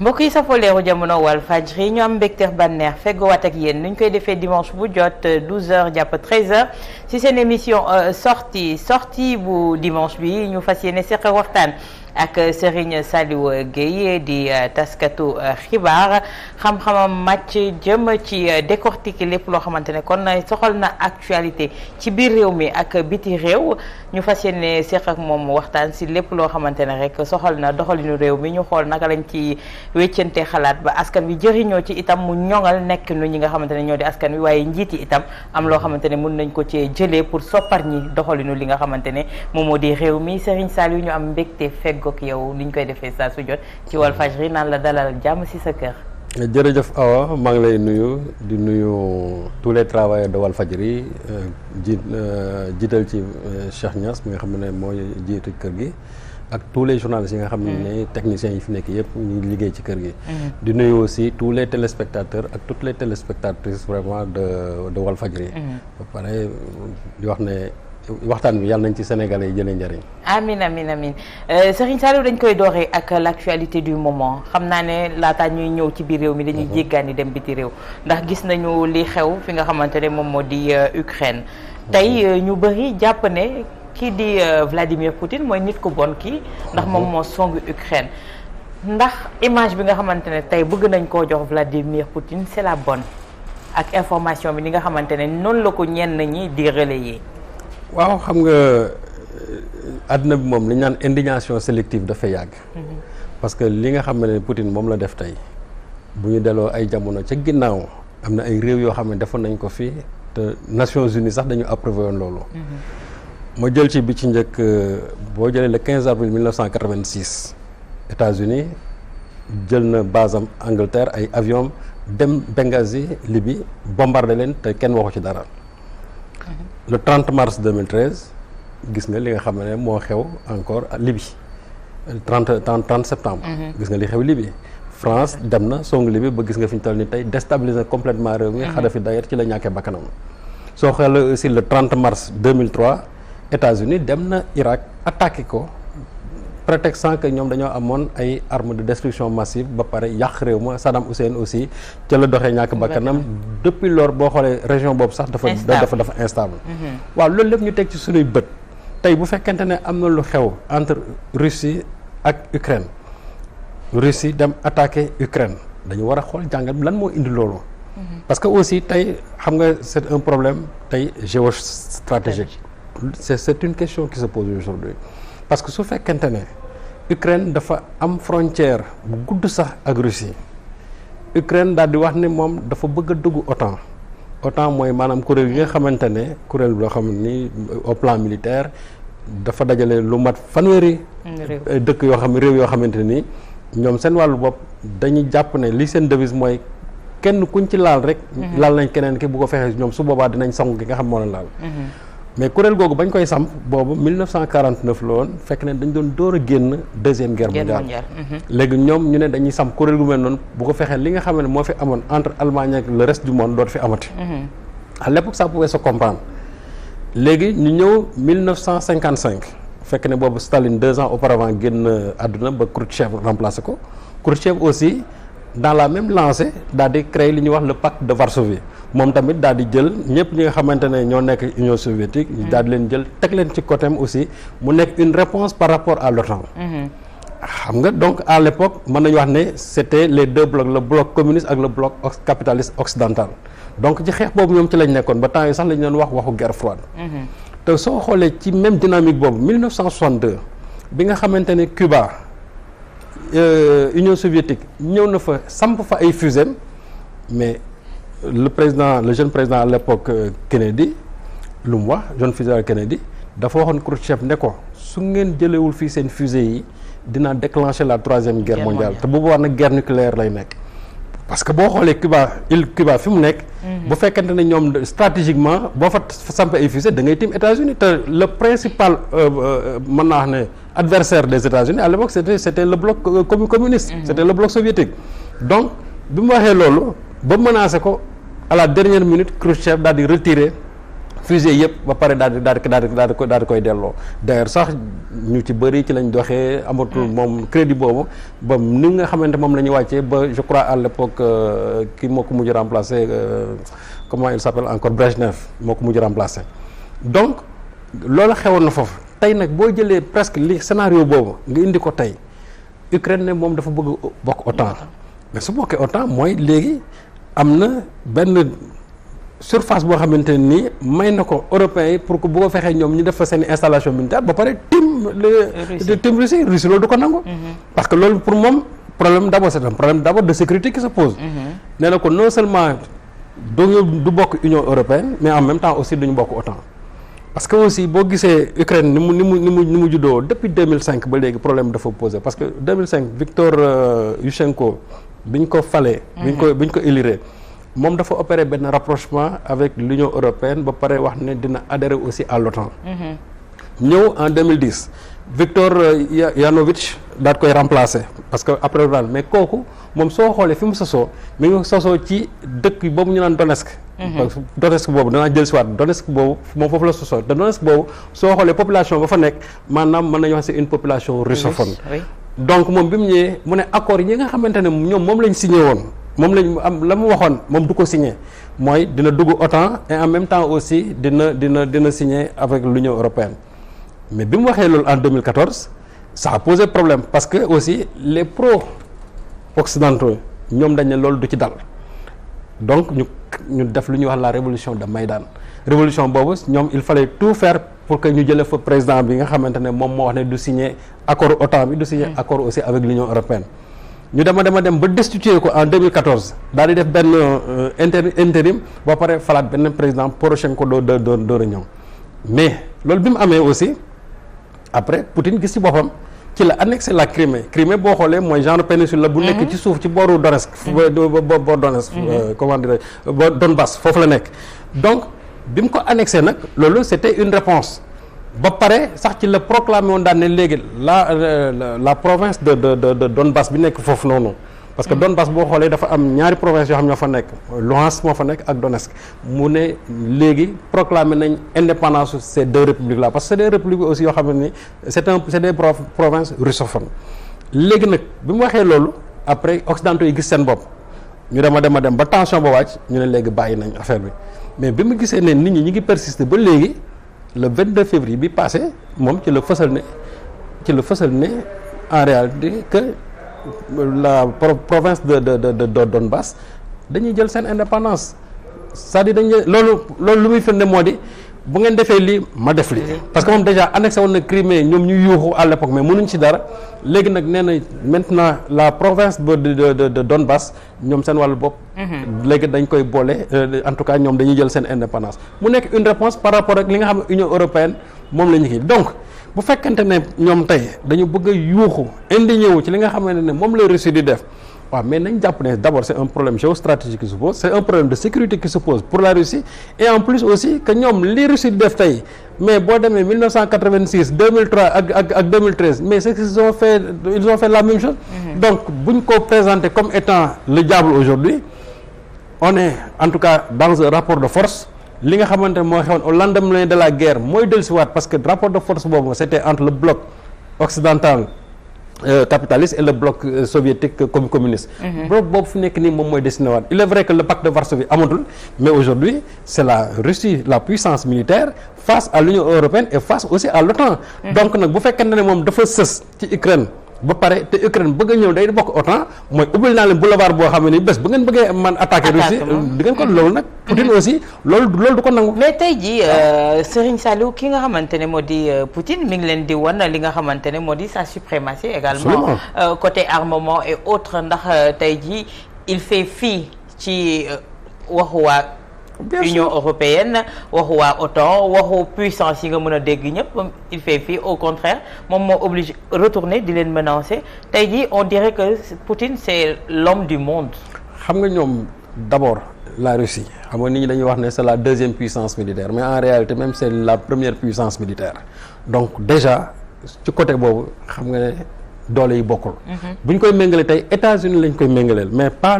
mbokk yi safoo Leeru Jamono Walfadjri ñu am mbégteex bànneex feggoowaat ak yéen ni ñu koy defee dimanche bu jot 12h jàpp 13h ci seen émission sortie bu dimanche bi ñu fas yéene seq waxtaan ak Serigne Saliou Gueye di taskatu xibaar xam-xamam màcc jëm ci décortiquer lépp loo xamante ne kon soxal na actualité ci biir réew mi ak biti réew ñu fas yéene seq ak moom waxtaan si lépp loo xamante ne rek soxal na doxalinu réew mi ñu xool naka lañ ci weccante xalaat ba askan wi jëriñoo ci itam mu ñoŋal nekk nu ñi nga xamante ne ñoo di askan wi waaye njiit yi itam am loo xamante ne mën nañ ko ci jëlee pour soppar ñi doxalinu li nga xamante ne moom moo di réew mi Serigne Saliou ñu am mbégte feggoog yow li ñu koy defee saa su jot ci Walfadjri naan la dalal jàmm si sa kër. jërëjëf Awa maa ngi lay nuyu di nuyu tous les travailleurs de Walfadjri jiital ci Cheikh Niass mi nga xam ne mooy jiitu kër gi. ak tous les journalistes yi nga xam ne techniciens yi fi nekk yëpp ñu liggéey ci kër gi. di nuyu aussi tous les téléspectateurs ak toutes les téléspectatrices vraiment de Walfadjri. ba pare di wax ne waxtaan bi yàlla nañ ci Sénégalais yi jëlee njëriñ. amiin amiin amiin Serigne Saliou dañ koy dooree ak l'actualité du moment xam naa ne laataa ñuy ñëw ci biir réew mi dañuy jéggaani dem biti réew ndax gis nañu li xew fi nga xamante ne moom moo di Ukraine tey ñu bëri jàpp ne. kii di Vladimir Poutine mooy nit ku bon kii ndax moom moo songu Ukraine ndax image bi nga xamante ne tey bëgg nañ koo jox Vladimir Poutine c'est la bonne ak information bi ni nga xamante ne noonu la ko ñenn ñi di relayer. waaw xam nga àdduna bi moom li ñu naan indignation sélective dafa yàgg. parce que li nga xam ne Poutine moom la def tey bu ñu delloo ay jamono ca ginnaaw am na ay réew yoo xam ne defoon nañ ko fii te Nations Unies sax dañu approuvé woon loolu. ma jël ci bi ci njëkk boo jëlee le 15 avril 1986 États-Unis jël na base am Angleterre ay avion dem Benghazi Libye bombardé leen te kenn waxu ci dara. Le 30 mars 2013 gis nga li nga xam ne moo xew encore Libye 30 septembre. gis nga li xew Libye. France dem na song Libye ba gis nga fi ñu toll ni tey déstabiliser complètement réew mi. Kadhafi d'ailleurs ci la ñàkkee bakkanam. soo xoolee aussi le 30 mars 2003. États-Unis dem na Irak attaqué ko prétextant que ñoom dañoo amoon ay armes de destruction massive ba pare yàq réew ma Saddam Hussein aussi ca la doxee ñàkk bakkanam depuis lors boo xoolee région boobu sax dafa instable waaw loolu lépp ñu teg ci suñuy bët tey bu fekkente ne am na lu xew entre Russie ak Ukraine Russie dem attaqué Ukraine dañu war a xool jàngat lan moo indi loolu parce que aussi tey xam nga c'est un problème tey géostratégique c'est une question qui se pose aujourd'hui parce que su fekkente ne Ukraine dafa am frontière bu gudd sax ak Russie Ukraine daal di wax ne moom dafa bëgg a dugg OTAN mooy maanaam kuréel yi nga xamante ne kuréel boo xam ni au plan militaire dafa dajale lu mat fanweeri dëkk yoo xam réew yoo xamante ni ñoom seen wàllu bopp dañuy jàpp ne li seen devise mooy kenn kuñ ci laal rek laal nañ keneen ki bu ko fexee ñoom su boobaa dinañ song ki nga xam moo leen laal mais kuréel googu bañ koy samp boobu 1949 la woon fekk ne dañ doon door a génn deuxième guerre mondiale léegi ñoom ñu ne dañuy samp kuréel gu mel noonu bu ko fexee li nga xam ne moo fi amoon entre Allemagne ak le reste du monde dootu fi amati. à l'époque ça pouvait se comprendre léegi ñu ñëw 1955 fekk ne boobu Staline 2 ans auparavant génn àdduna ba Khrouchtchev remplacé ko Khrouchtchev aussi dans la même lancée daal di créer li ñuy wax le pacte de Varsovie moom tamit daal di jël ñëpp ñi nga xamante ne ñoo nekk Union soviétique ñu daal di leen jël teg leen ci côté aussi mu nekk une réponse par rapport à l'OTAN. xam nga donc à l'époque mën nañu wax ne c'était les deux blocs le bloc communiste ak le bloc capitaliste occidental donc ci xeex boobu ñoom ci lañ nekkoon ba temps yi sax lañ doon wax waxu guerre froide. te soo xoolee ci même dynamique boobu 1962 bi nga xamante ne Cuba Union soviétique ñëw na fa samp fa ay fusées mais le jeune président à l'époque Kennedy lu mu wax jeune président Kennedy dafa waxoon Khrouchtchev ne ko su ngeen jëlewul fii seen fusées yi dina déclencher la troisième guerre mondiale te bu boobaa nag guerre nucléaire lay nekk parce que boo xoolee Cuba fi mu nekk bu fekkente ne ñoom stratégiquement boo fa samp ay fusées da ngay tiim États-Unis te le principal mën naa wax ne adversaire des États-Unis à l'époque c'était le bloc communiste c'était le bloc soviétique donc bi mu waxee loolu ba menacé ko à la dernière minute Khrouchtchev daal di retirer fusée yëpp ba pare daal di koy delloo d'ailleurs sax ñu ci bëri ci lañ doxee amatul moom crédit boobu ba ni nga xamante moom la ñuy wàccee ba je crois à l'époque kii moo ko mujj remplacer comment il s'appelle encore Brejnev moo ko mujj remplacer donc loolu xewoon na foofu tey nag boo jëlee presque li scénario boobu nga indi ko tey Ukraine ne moom dafa bëgg bokk OTAN mais su bokkee OTAN mooy léegi am na benn surface boo xamante ne nii may na ko européens yi pour que bu ko fexee ñoom ñu def fa seen installation militaire ba pare tim Russie loolu du ko nangu parce que loolu pour moom problème d'abord c'est un problème d'abord de sécurité qui se pose nee na ko non seulement du bokk Union européenne mais en même temps aussi duñu bokk OTAN parce que aussi boo gisee Ukraine ni mu juddoo depuis 2005 ba léegi problème dafa posé parce que 2005 Viktor Yushchenko biñ ko falee biñ ko élire moom dafa opérer benn rapprochement avec l'Union européenne ba pare wax ne dina adhérer aussi à l'OTAN ñëw en 2010 Viktor Yanukovych daal koy remplacer parce que après daal mais kooku moom soo xoolee fi mu sosoo mi ngi sosoo ci dëkk boobu ñu naan Donetsk Donetsk boobu danaa jël si waat Donetsk boobu moom foofu la sosoo te Donetsk boobu soo xoolee population ba fa nekk maanaam mën nañu wax c'est une population russophone donc moom bi mu ñëwee mu ne accord yi nga xamante ne ñoom moom lañ signé woon moom lañ am la mu waxoon moom du ko signé mooy dina dugg OTAN et en même temps aussi dina signer avec l'Union européenne mais bi mu waxee loolu en 2014 ça a posé problème parce que aussi les pro-occidentaux ñoom dañ ne loolu du ci dal donc ñu def lu ñuy wax la révolution de Maïdan révolution boobu ñoom il fallait tout faire pour que ñu jëlee fa président bi nga xamante ne moom moo wax ne du signer accord OTAN bi du signer accord aussi avec l'Union européenne ñu dem ba destituer ko en 2014 daal di def benn intérim ba pare falaat benn président Poroshenko door a ñëw mais loolu bi mu amee aussi après Poutine gis ci boppam ci la annexé la Crimée boo xoolee mooy genre péninsule la bu nekk ci suuf ci booru Donetsk boo Donetsk comment dirais bo Donbass foofu la nekk donc bi mu ko annexé nag loolu c'était une réponse ba pare sax ci la proclamé woon daan ne léegi la province de Donbass bi nekk foofu noonu parce que Donbass boo xoolee dafa am ñaari province yoo xam ñoo fa nekk Luhansk moo fa nekk ak Donetsk mu ne léegi proclamé nañ indépendance ces deux républiques là parce que c'est des républiques aussi yoo xam ne ni c'est des provinces russophones léegi nag bi mu waxee loolu après occidentaux yi gis seen bopp ñu dem ba tension ba wàcc ñu ne léegi bàyyi nañ affaire bi mais bi mu gisee ne nit ñi ngi persister ba léegi le 22 février bi passé moom ci la fësal ne en réalité que la province de Donbass dañuy jël seen indépendance c'est-à-dire loolu lu muy firnde moo di bu ngeen defee lii ma def lii parce que moom déjà annexé woon na Crimée ñoom ñu yuuxu à l'époque mais mënuñ ci dara léegi nag nee na maintenant la province de Donbass ñoom seen wàllu bopp léegi dañ koy boole en tout cas ñoom dañuy jël seen indépendance mu nekk une réponse par rapport ak li nga xam ne Union européenne moom la ñu kii donc bu fekkente ne ñoom tey dañu bëgg a yuuxu indigné wu ci li nga xamante ne moom la Russie di def waaw mais nañ jàpp ne d'abord c'est un problème géostratégique qui se pose c'est un problème de sécurité qui se pose pour la Russie et en plus aussi que ñoom li Russie di def tey mais boo demee 1986 2003 ak 2013 mais c'est qu'ils ont fait la même chose donc buñ ko présenter comme étant le diable aujourd'hui on est en tout cas dans un rapport de force li nga xamante ne moo xewoon au lendemain de la guerre mooy dellusiwaat parce que rapport de force boobu c'était entre le bloc occidental capitaliste et le bloc soviétique comme communiste bloc boobu fu nekk nii moom mooy destiné waat il est vrai que le pacte de Varsovie amatul mais aujourd'hui c'est la Russie la puissance militaire face à l'Union européenne et face aussi à l'OTAN donc nag bu fekkente ne moom dafa sës ci Ukraine ba pare te Ukraine bëgg a ñëw day bokk OTAN mooy ubbil naa leen boulevard boo xam ne ni bés bu ngeen bëggee man attaquer Russie di ngeen ko loolu nag Poutine aussi loolu du ko nangu mais tey jii Serigne Saliou ki nga xamante ne moo di Poutine mi ngi leen di wan li nga xamante ne moo di sa suprématie également côté armement et autres ndax tey jii il fait fi ci waxu waa Union européenne waxu waa OTAN waxu puissance yi nga mën a dégg ñëpp il fait fi au contraire moom moo obligé retourner di leen menacer tey jii on dirait que Poutine c'est l'homme du monde. xam nga ñoom d'abord la Russie xam nga nit ñi dañuy wax ne c'est la deuxième puissance militaire mais en réalité même c'est la première puissance militaire donc déjà ci côté boobu xam nga ne doole yi bokkul. bu ñu koy méngale tey États-Unis lañ koy méngaleel mais pas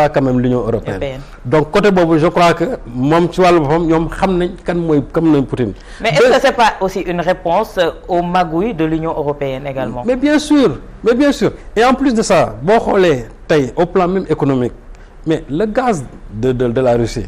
quand même l'Union européenne. donc côté boobu je crois que moom ci wàllu boppam ñoom xam nañ kan mooy Poutine. mais est-ce que c'est pas aussi une réponse aux magouilles de l'Union européenne également. mais bien sûr et en plus de ça boo xoolee tey au plan même économique mais le gaz de la Russie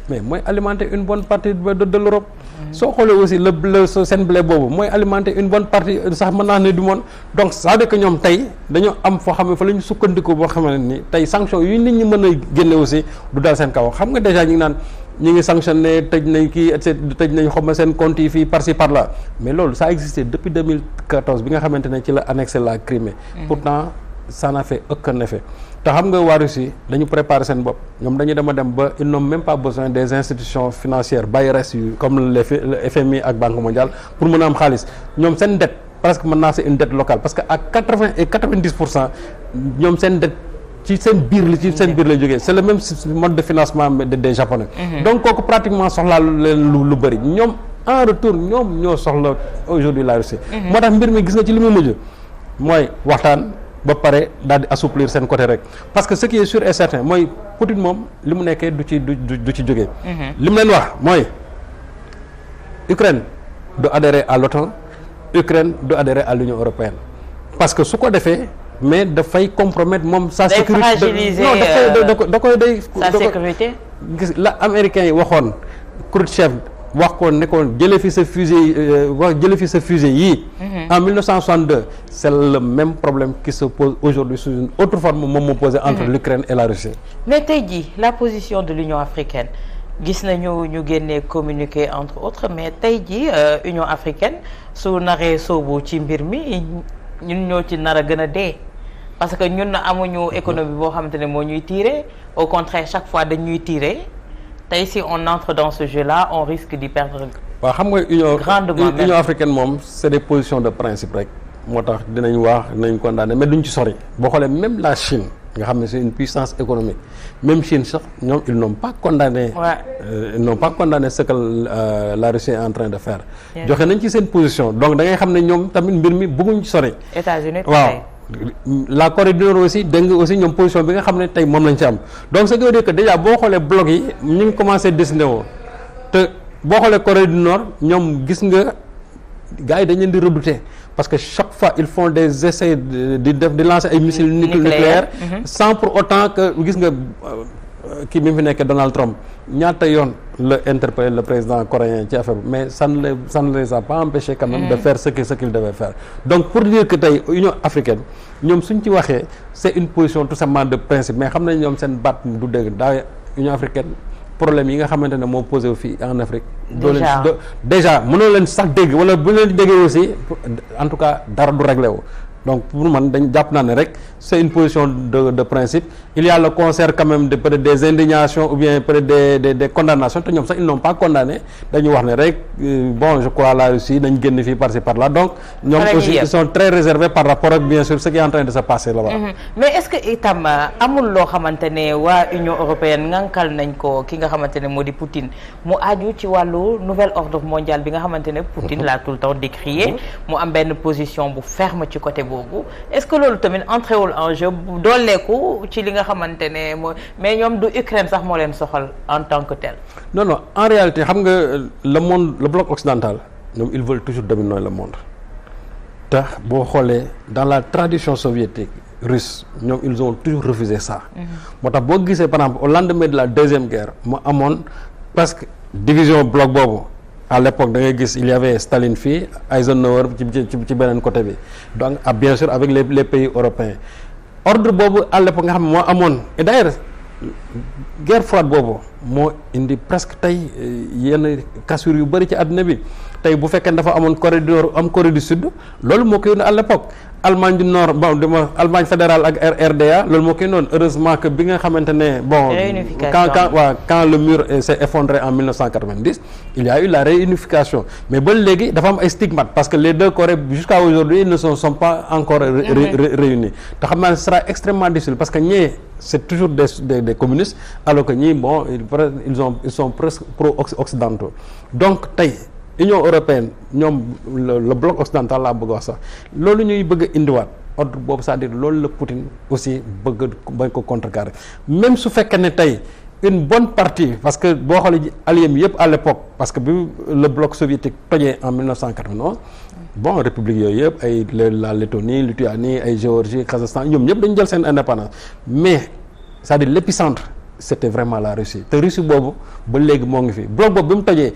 mais mooy alimenter une bonne partie de l'Europe. soo xoolee aussi le seen blé boobu mooy alimenter une bonne partie sax mën naa ne du monde donc ça veut dire que ñoom tey dañoo am foo xam ne fa la ñu sukkandiku boo xam ne ni tey sanction yu nit ñi mën a génne aussi du dal seen kaw xam nga déjà ñu ngi naan ñu ngi sanctionné tëj nañ kii et cetera tëj nañ xaw ma seen compte yi fii par ci par là mais loolu ça a existé depuis 2014 bi nga xamante ne ci la annexé la Crimée. pourtant ça n'a fait aucun effet. te xam nga waa Russie dañu préparer seen bopp ñoom dañu dem ba ils n'ont même pas besoin des institutions financières bailleresses yu comme le FMI ak Banque mondiale pour mën a am xaalis ñoom seen dette presque mën naa c'est une dette locale parce que à 80 et 90% ñoom seen dette ci seen biir lay jógee c'est le même mode de financement des Japonais. donc kooku pratiquement soxlaa leen lu bëri ñoom en retour ñoom ñoo soxla aujourd'hui la Russie. moo tax mbir mi gis nga ci li muy mujj mooy waxtaan. ba pare daal di assouplir seen côté rek parce que ce qui est sûr et certain mooy Poutine moom li mu nekkee du ci jógee. li mu leen wax mooy Ukraine du adhérer à l'OTAN Ukraine du adhérer à l'Union européenne parce que su ko defee mais dafay compromettre moom sa sécurité da koy sa sécurité gis la américains yi waxoon Khrouchtchev wax ko ne ko jëlee fi sa fusée yii. en 1962 c'est le même problème qui se pose aujourd'hui sous une autre forme moom moo posé entre l'Ukraine et la Russie. mais tey jii la position de l'Union africaine gis nañu ñu génnee communiqué entre autres mais tey jii Union africaine su naree soobu ci mbir mi ñun ñoo ci nar a gën a dee parce que ñun amuñu économie boo xamante ne moo ñuy tirer au contraire chaque fois dañuy tirer. tey si on entre dans ce jeu-là on risque d'y perdre. waaw xam nga Union africaine moom c'est des positions de principe rek moo tax dinañ condamner mais duñ ci sori boo xoolee même la Chine nga xam ne c'est une puissance économique même Chine sax ñoom ils n'ont pas condamné. ils n'ont pas condamné ce que la Russie est en train de faire. joxe nañ ci seen position donc da ngay xam ne ñoom tamit mbir mi bëgguñ ci sori. États-Unis waaw. la Corée du Nord aussi dégg nga aussi ñoom position bi nga xam ne tey moom lañ ci am donc ce qui veut dire que déjà boo xoolee bloc yi ñu ngi commencé dessiné woo te boo xoolee Corée du Nord ñoom gis nga gars yi dañ leen di redouter parce que chaque fois ils font des essais di lancer ay missiles nucléaires sans pour autant que gis nga kii bi fi nekk Donald Trump ñaata yoon la interpellé le président coréen ci affaire mais ça ne les a pas empêché quand même de faire ce qu'il devait faire donc pour dire que tey Union africaine ñoom suñ ci waxee c'est une position tout simplement de principe mais xam nañ ñoom seen baat du dégg daa Union africaine problème yi nga xamante ne moo posé wu fii en Afrique déjà mënoo leen sax dégg wala bu leen déggee aussi en tout cas dara du réglé wu donc pour man dañ jàpp naa ne rek c'est une position de principe il y a le concert quand même de peut-être des indignations ou bien peut-être des condamnations te ñoom sax ils n'ont pas condamné dañu wax ne rek bon je crois la Russie dañ génn fii par-ci par-là donc ñoom aussi ils sont très réservés par rapport ak bien sûr ce qui est en train de se passer là-bas. mais est-ce que itam amul loo xamante ne waa Union européenne ngankal nañ ko ki nga xamante ne moo di Poutine mu aju ci wàllu nouvel ordre mondial bi nga xamante ne Poutine l'a tout le temps décrié mu am benn position bu ferme ci côté boobu est-ce que loolu tamit entré wul en jeu dooleeku ci li nga xamante ne mooy mais ñoom du Ukraine sax moo leen soxal en tant que tel. non en réalité xam nga le bloc occidental ñoom ils veulent toujours dominer le monde te boo xoolee dans la tradition soviétique russe ñoom ils ont toujours refusé ça. moo tax boo gisee par exemple au lendemain de la deuxième guerre mu amoon presque division bloc boobu. à l'époque da ngay gis il y avait Staline fii Eisenhower ci beneen côté bi donc bien sûr avec les pays européens ordre boobu à l'époque nga xam ne moo amoon et d'ailleurs guerre froide boobu moo indi presque tey yenn cassures yu bëri ci àdduna bi tey bu fekkee dafa amoon Corée du Nord am Corée du Sud loolu moo koy indi à l'époque Allemagne du Nord bon dama Allemagne fédérale ak RDA loolu moo koy noonu heureusement que bi nga xamante ne bon quand le mur s'est effondré en 1990 il y a eu la réunification mais ba léegi dafa am ay stigmates parce que les deux Corées jusqu'à aujourd'hui ne sont pas encore réunis te xam naa ne ce sera extrêmement difficile parce que ñee c'est toujours des communistes alors que ñii bon ils sont presque pro-occidentaux donc tey Union européenne ñoom le bloc occidental laa bëgg wax sax loolu ñuy bëgg a indiwaat ordre boobu c'est-à-dire loolu la Poutine aussi bëgg bañ ko contrecarrer même su fekkee ne tey une bonne partie parce que boo xoolee alliés mi yëpp à l'époque parce que bi le bloc soviétique tojee en 1991 bon république yooyu yëpp ay la Lettonie Lituanie ay Géorgie Kazakhstan ñoom ñëpp dañu jël seen indépendance mais c'est-à-dire l'épicentre c'était vraiment la Russie te Russie boobu ba léegi moo ngi fi bloc boobu bi mu tojee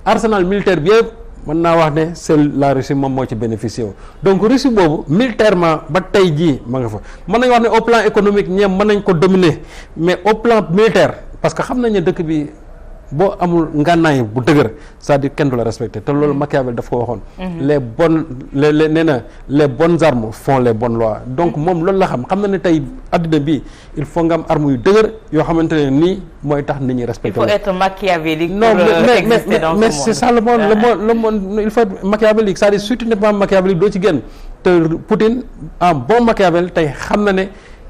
arsenal militaire bi yëpp mën naa wax ne c'est la Russie moom moo ci bénéficié wu donc Russie boobu militairement ba tey jii ma nga fa mën nañu wax ne au plan économique ñeem mën nañ ko dominer mais au plan militaire parce que xam nañ ne dëkk bi boo amul ngànnaay bu dëgër c'est-à-dire kenn du la respecté te loolu Machiavel daf ko waxoon les nee na les bonnes armes font les bonnes lois donc moom loolu la xam na ne tey addina bi il faut nga am armes yu dëgër yoo xamante ne nii mooy tax nit ñi respecté. il faut être machiavélique non pour exister dans ce monde. mais c'est ça le monde il faut être machiavélique c'est-à-dire si tu n'es pas machiavélique doo ci génn te Poutine en bon Machiavel tey xam na ne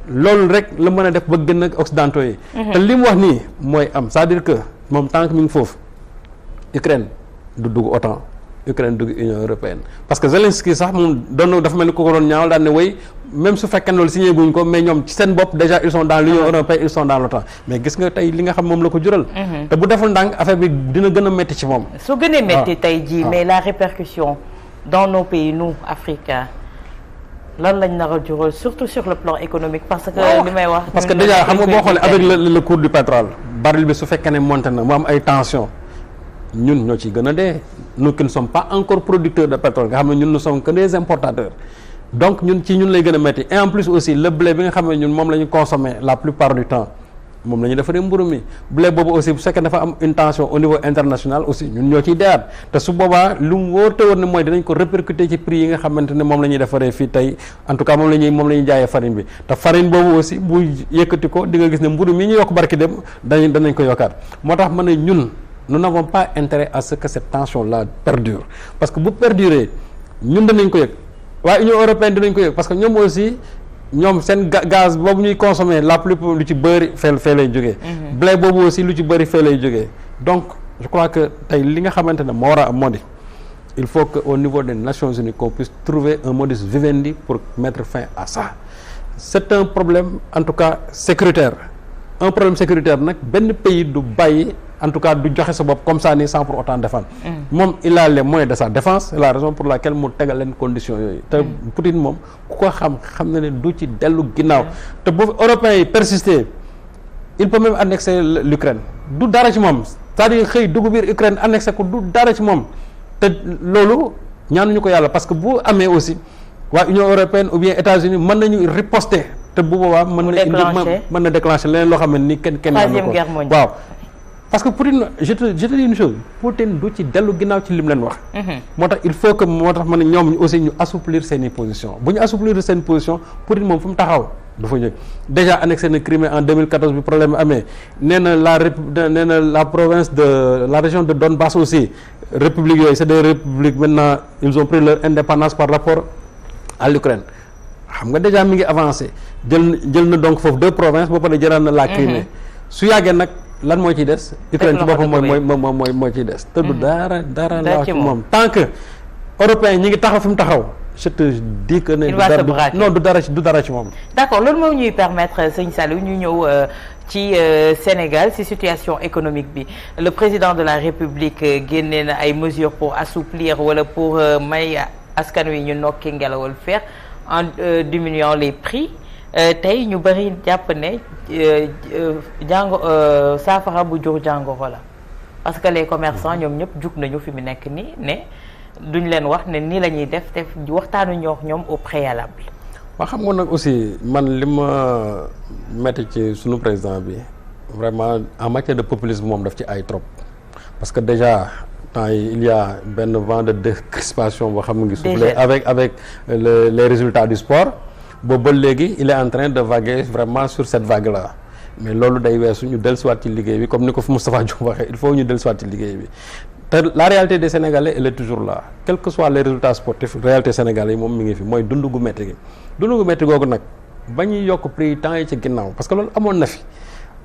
loolu rek la mën a def ba gën ak occidentaux yi te li mu wax nii mooy am c'est-à-dire que moom tant que mi ngi foofu Ukraine du dugg OTAN Ukraine dugg Union européenne parce que Zelensky sax moom doon dafa mel ni ku ko doon ñaawal daan ne way même su fekkee loolu signé guñ ko mais ñoom ci seen bopp déjà ils sont dans l'Union européenne ils sont dans l'OTAN mais gis nga tey li nga xam moom la ko jural te bu deful ndànk affaire bi dina gën a métti ci moom su gënee métti tey jii mais la répercussion dans nos pays nous africains lan lañ nar a jural surtout sur le plan économique parce que li may wax parce que déjà xam nga boo xoolee avec le cours du pétrole baril bi su fekkee ne monté na mu am ay tension ñun ñoo ciy gën a dee nous qui ne sommes pas encore producteurs de pétrole nga xam ne ñun nous sommes que des importateurs donc ñun lay gën a métti et en plus aussi le blé bi nga xam ne ñun moom la ñu consommer la plupart du temps moom la ñu defaree mburu mi blé boobu aussi bu fekkee dafa am une tension au niveau international aussi ñun ñoo ciy deeyaat te su boobaa lu mu wóor te wóor ne mooy dinañ ko répercuter ci prix yi nga xamante ne moom la ñuy defaree fii tey en tout cas moom la ñuy jaayee farine bi te farine boobu aussi bu yëkkati ko di nga gis ne mburu mi ñu yokk barki dem danañ ko yokkaat moo tax ma ne ñun nous n'avons pas intérêt à ce que cette tension là perdure parce que bu perdurer ñun danañ ko yëg waaye Union européenne dinañ ko yëg parce que ñoom aussi ñoom seen gaz boobu ñuy consommer la plupart lu ci bëri fee lay jógee blé boobu aussi lu ci bëri fee lay jógee donc je crois que tey li nga xamante ne moo war a am moo di il faut que au niveau des Nations Unies qu'on puisse trouver un modus vivendi pour mettre fin à ça c'est un problème en tout cas sécuritaire un problème sécuritaire nag benn pays du bàyyi en tout cas du joxe sa bopp comme ça ni sans pour autant défendre moom il a les moyens de sa défense c'est la raison pour laquelle mu tegal leen conditions yooyu te Poutine moom ku ko xam na ne du ci dellu ginnaaw te bu européens yi persister il peut même annexer l'Ukraine du dara ci moom c'est-à-dire xëy dugg biir Ukraine annexé ko du dara ci moom te loolu ñaanuñu ko yàlla parce que bu amee aussi waa Union européenne ou bien États-Unis mën nañu riposter te bu boobaa mën na déclencher leneen loo xam ne ni kenn troisième guerre mondiale waaw parce que Poutine je te dis une chose Poutine du ci dellu ginnaaw ci lim leen wax moo tax il faut que moo tax ma ne ñoom aussi ñu assouplir seeni position bu ñu assouplir seen position Poutine moom fu mu taxaw dafa ñëw déjà annexé na Crimée en 2014 bi problème amee nee na la province de la région de Donbass aussi république yooyu c'est des républiques maintenant ils ont pris leur indépendance par rapport à l'Ukraine xam nga déjà mi ngi avancé jël na donc foofu 2 provinces ba pare jëlaat na la Crimée su yàggee nag lan moo ciy des Ukraine ci boppam mooy ciy des te du dara laa ci moom tant que européens ñi ngi taxaw fi mu taxaw je te dis que ne du dara ci moom d'accord loolu moo ñuy permettre sëñ Saliou ñu ñëw ci Sénégal ci situation économique bi le président de la République génne na ay mesures pour assouplir wala pour may askan wi ñu nokki ngelawal fer en diminuant les prix tey ñu bëri jàpp ne saafara bu jur jàngoro la parce que les commerçants ñoom ñëpp jug nañu fi mu nekk nii ne duñ leen wax ne nii la ñuy def te waxtaanu ñoo ñoom au préalable. waaw xam nga nag aussi man li ma metti ci sunu président bi vraiment en matière de populisme moom daf ci ay trop parce que déjà temps yi il y a benn vent de décrispation boo xam nga ngi soufflé avec les résultats du sport boobu ba léegi il est en train de vaguer vraiment sur cette vague là mais loolu day weesu ñu dellusiwaat ci liggéey bi comme ni ko fi Moustapha Diop waxee il faut ñu dellusiwaat ci liggéey bi te la réalité des Sénégalais elle est toujours là quels que soient les résultats sportifs réalité sénégalais yi moom mi ngi fi mooy dund gu métti gi dund gu métti googu nag ba ñuy yokk prix temps yi ci ginnaaw parce que loolu amoon na fi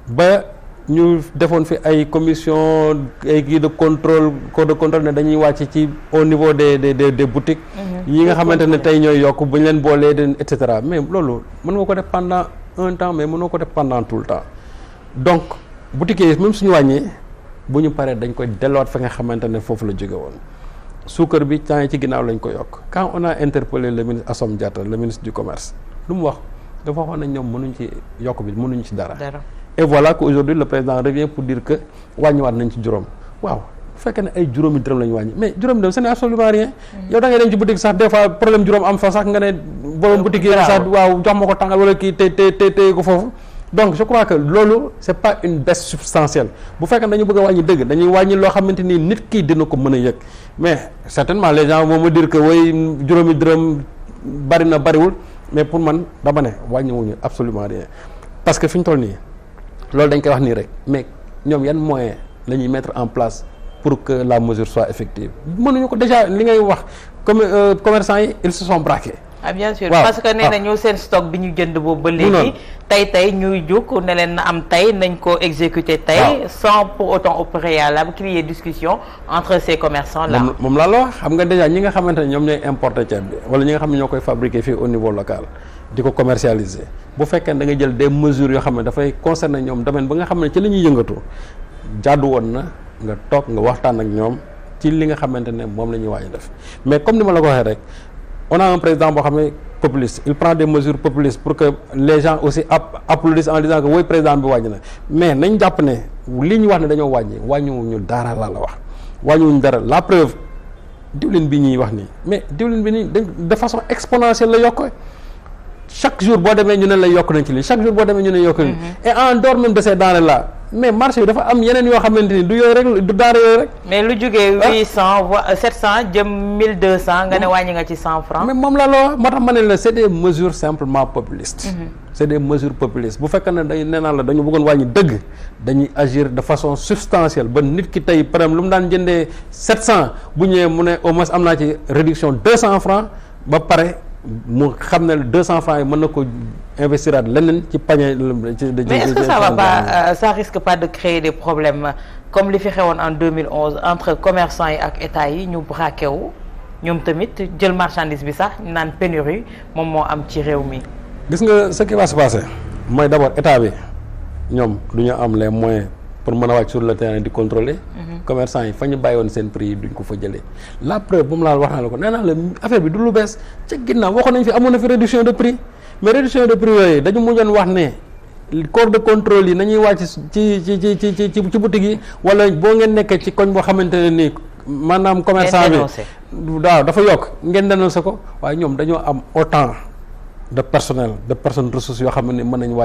ba ñu defoon fi ay commission ay kii de contrôle corps de contrôle ne dañuy wàcc ci au niveau des boutiques. yi nga xamante ne tey ñooy yokk bu ñu leen boolee de et cetera mais loolu mën nga ko def pendant un temps mais mënoo ko def pendant tout le temps donc boutiques yi même suñu wàññee bu ñu paree dañ koy delluwaat fa nga xamante ne foofu la jóge woon. suukar bi temps yi ci ginnaaw lañ ko yokk quand on a interpellé le ministre Assome Diatta le ministre du commerce lu mu wax dafa waxoon ne ñoom mënuñ ci yokk bi mënuñ ci dara. et voilà que aujourd'hui le président revient pour dire que wàññiwaat nañ ci juróom waaw bu fekkee ne ay juróomi dërëm la ñu wàññi mais juróomi dërëm ce n'est absolument rien. yow da ngay dem ci boutique sax des fois problème juróom am fa sax nga ne borom boutique yi sax waaw jox ma ko tàngal wala kii te ko foofu. donc je crois que loolu c'est pas une baisse substantielle bu fekkee dañu bëgg a wàññi dëgg dañuy wàññi loo xamante ni nit kii dina ko mën a yëg mais certainement les gens vont me dire que way juróomi dërëm bari na bariwul mais pour man dama ne wàññiwuñu absolument rien parce que fi ñu toll nii loolu dañ koy wax nii rek mais ñoom yan moyen la ñuy mettre en place pour que la mesure soit effective mënuñu ko déjà li ngay wax comme commerçants yi ils se sont braqués. ah bien sûr parce que nee nañu seen stock bi ñu jënd boobu ba léegi tey ñuy jóg ne leen na am tey nañ ko exécuter tey sans pour autant au préalable qu'il y ait discussion entre ces commerçants là moom laa la wax xam nga déjà ñi nga xamante ne ñoom ñooy importer ceeb bi wala ñi nga xam ne ñoo koy fabriquer fii au niveau local di ko commercialiser bu fekkee da nga jël des mesures yoo xam ne dafay concerner ñoom domaine ba nga xam ne ci la ñuy yëngatu jàddu woon na nga toog nga waxtaan ak ñoom ci li nga xamante ne moom la ñuy waaj def mais comme ni ma la ko waxee rek on a un président boo xam ne populiste il prend des mesures populistes pour que les gens aussi applaudissent en disant que woy président bi wàññi na mais nañ jàpp ne li ñu wax ne dañoo wàññiwuñu dara laa la wax wàññiwuñu dara la preuve diwlin bi ñuy wax nii mais diwlin bi nii de façon exponentielle la yokk chaque jour boo demee ñu ne la yokk nañ ci lii chaque jour boo demee ñu ne yokk nañ et en dehors même de ces denrées là mais marché bi dafa am yeneen yoo xamante ni du yooyu rek du denrée yooyu rek. mais lu jógee 800 voire 700 jëm 1200 nga ne wàññi nga ci 100 francs. mais moom la loo moo tax ma ne la c'est des mesures simplement populistes. c'est des mesures populistes bu fekkee ne dañu nee naa la dañu bëggoon wàññi dëgg dañuy agir de façon substantielle ba nit ki tey par exemple lu mu daan jëndee 700 bu ñëwee mu ne au moins am naa ci réduction 200 francs ba pare. mu xam ne 200 francs yi mën na ko investir at leneen ci panier. mais est-ce que ça va pas ça risque pas de créer des problèmes comme li fi xewoon en 2011 entre commerçants yi ak état yi ñu braqué wu ñoom tamit jël marchandise bi sax naan pénurie moom moo am ci réew mi. gis nga ce qui va se passer mooy d'abord état bi ñoom du ñu am les moyens pour mën a wàcc sur le terrain di contrôler. commerçant yi fa ñu bàyyi woon seen prix yi duñ ko fa jëlee la preuve bu mu laa wax naa la ko nee naa la affaire bi du lu bees ca ginnaaw waxoon nañ fi amoon na fi réduction de prix mais réduction de prix yooyu dañu mujjoon wax ne corps de contrôle yi nañuy wàcc ci boutique yi wala boo ngeen nekkee ci koñ boo xamante ne nii maanaam commerçant bi waaw dafa yokk ngeen dénoncé ko waaye ñoom dañoo am autant de personnel de personnes ressources yoo xam ne mën nañu